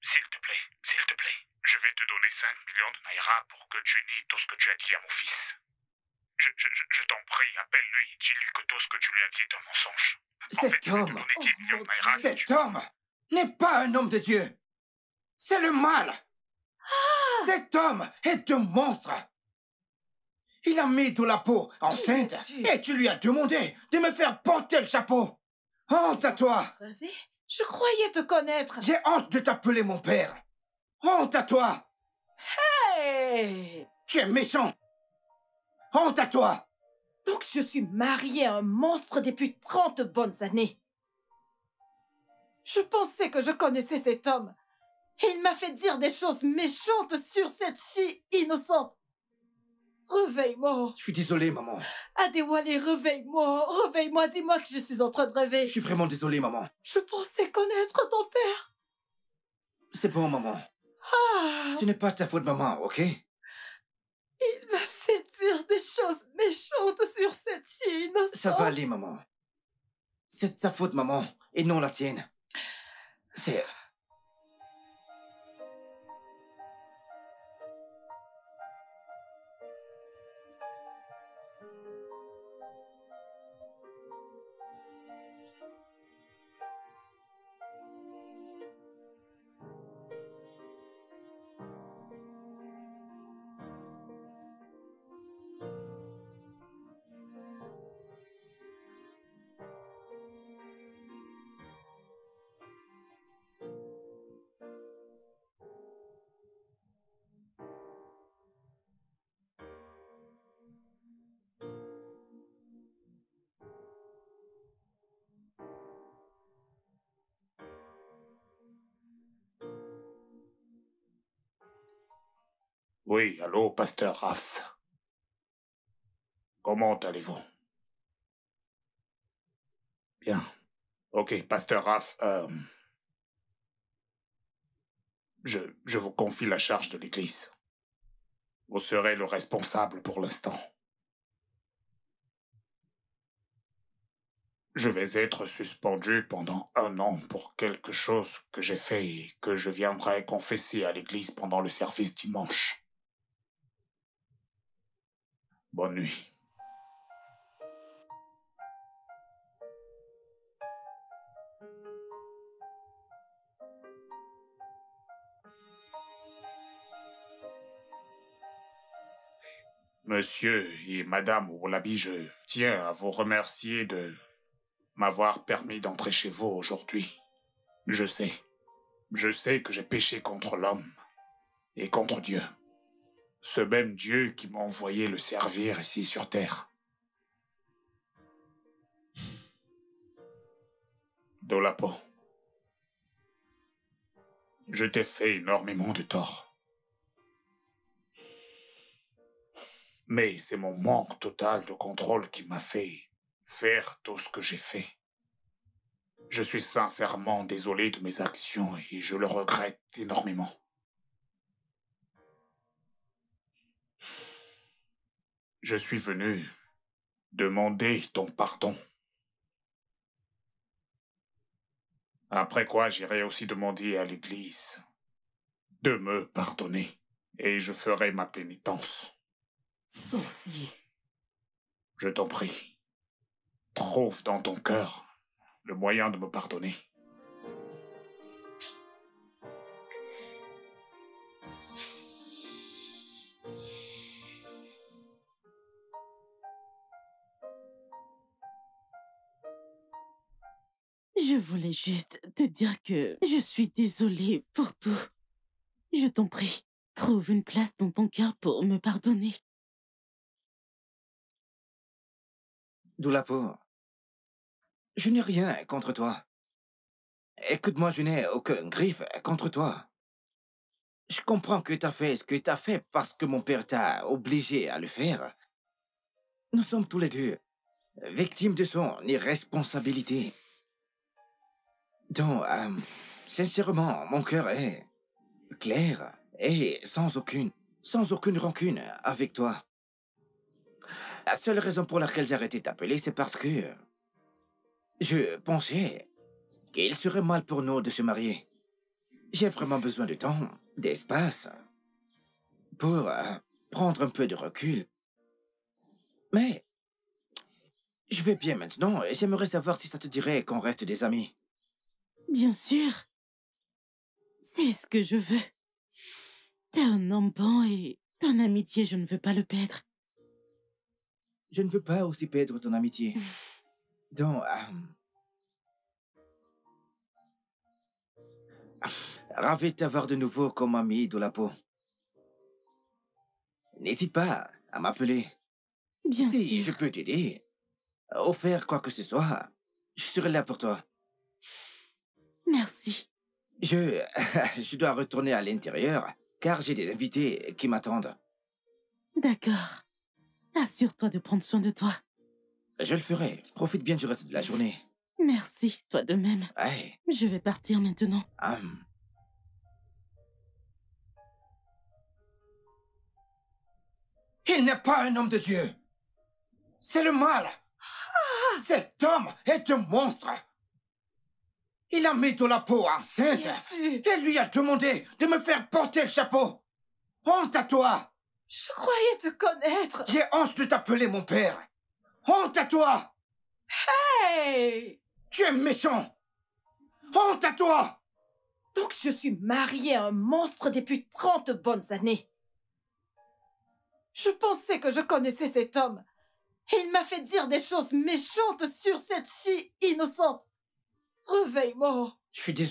S'il te plaît, je vais te donner 5 millions de naira pour que tu nies tout ce que tu as dit à mon fils. Je t'en prie, appelle-le et dis-lui que tout ce que tu lui as dit est un mensonge. En fait, Cet je vais te homme, donner 10 millions de naira. cet homme n'est pas un homme de Dieu. C'est le mal. Cet homme est un monstre. Il a mis Dolapo enceinte et tu lui as demandé de me faire porter le chapeau. Honte à toi. Rêvé? Je croyais te connaître. J'ai honte de t'appeler mon père. Honte à toi. Hey! Tu es méchant. Honte à toi. Donc je suis mariée à un monstre depuis 30 bonnes années. Je pensais que je connaissais cet homme. Et il m'a fait dire des choses méchantes sur cette fille innocente. Réveille-moi. Je suis désolé, maman. Adewale, réveille-moi. Réveille-moi, dis-moi que je suis en train de rêver. Je suis vraiment désolé, maman. Je pensais connaître ton père. C'est bon, maman. Ah, Ce n'est pas ta faute, maman, ok? il m'a fait dire des choses méchantes sur cette fille innocente. Ça va aller, maman. C'est de sa faute, maman, et non la tienne. C'est... Oui, allô, pasteur Raph. Comment allez-vous? Bien. Ok, pasteur Raph, je vous confie la charge de l'église. Vous serez le responsable pour l'instant. Je vais être suspendu pendant 1 an pour quelque chose que j'ai fait et que je viendrai confesser à l'église pendant le service dimanche. Bonne nuit. Monsieur et Madame Oulabi, je tiens à vous remercier de m'avoir permis d'entrer chez vous aujourd'hui. Je sais que j'ai péché contre l'homme et contre Dieu. Ce même Dieu qui m'a envoyé le servir ici sur terre. Dolapo, je t'ai fait énormément de tort. Mais c'est mon manque total de contrôle qui m'a fait faire tout ce que j'ai fait. Je suis sincèrement désolé de mes actions et je le regrette énormément. Je suis venu demander ton pardon. Après quoi, j'irai aussi demander à l'Église de me pardonner et je ferai ma pénitence. Sorcier. Je t'en prie, trouve dans ton cœur le moyen de me pardonner. Je voulais juste te dire que je suis désolée pour tout. Je t'en prie, trouve une place dans ton cœur pour me pardonner. Doulapo, je n'ai rien contre toi. Écoute-moi, je n'ai aucun griffe contre toi. Je comprends que t'as fait ce que t'as fait parce que mon père t'a obligé à le faire. Nous sommes tous les deux victimes de son irresponsabilité. Donc, sincèrement, mon cœur est clair et sans aucune rancune avec toi. La seule raison pour laquelle j'ai arrêté de t'appeler, c'est parce que je pensais qu'il serait mal pour nous de se marier. J'ai vraiment besoin de temps, d'espace, pour prendre un peu de recul. Mais je vais bien maintenant et j'aimerais savoir si ça te dirait qu'on reste des amis. Bien sûr. C'est ce que je veux. T'es un homme bon et ton amitié, je ne veux pas le perdre. Je ne veux pas aussi perdre ton amitié. Donc, ravi de t'avoir de nouveau comme ami Doulapo. N'hésite pas à m'appeler. Bien Si sûr. je peux t'aider, ou faire quoi que ce soit, je serai là pour toi. Merci. Je dois retourner à l'intérieur, car j'ai des invités qui m'attendent. D'accord. Assure-toi de prendre soin de toi. Je le ferai. Profite bien du reste de la journée. Merci, toi de même. Hey, Je vais partir maintenant. Il n'est pas un homme de Dieu. C'est le mal. Cet homme est un monstre. Il a mis Doulapo enceinte et lui a demandé de me faire porter le chapeau. Honte à toi. Je croyais te connaître. J'ai honte de t'appeler mon père. Honte à toi. Hey! Tu es méchant. Honte à toi. Donc je suis mariée à un monstre depuis 30 bonnes années. Je pensais que je connaissais cet homme. Et il m'a fait dire des choses méchantes sur cette fille innocente. Réveille-moi. Je suis désolé.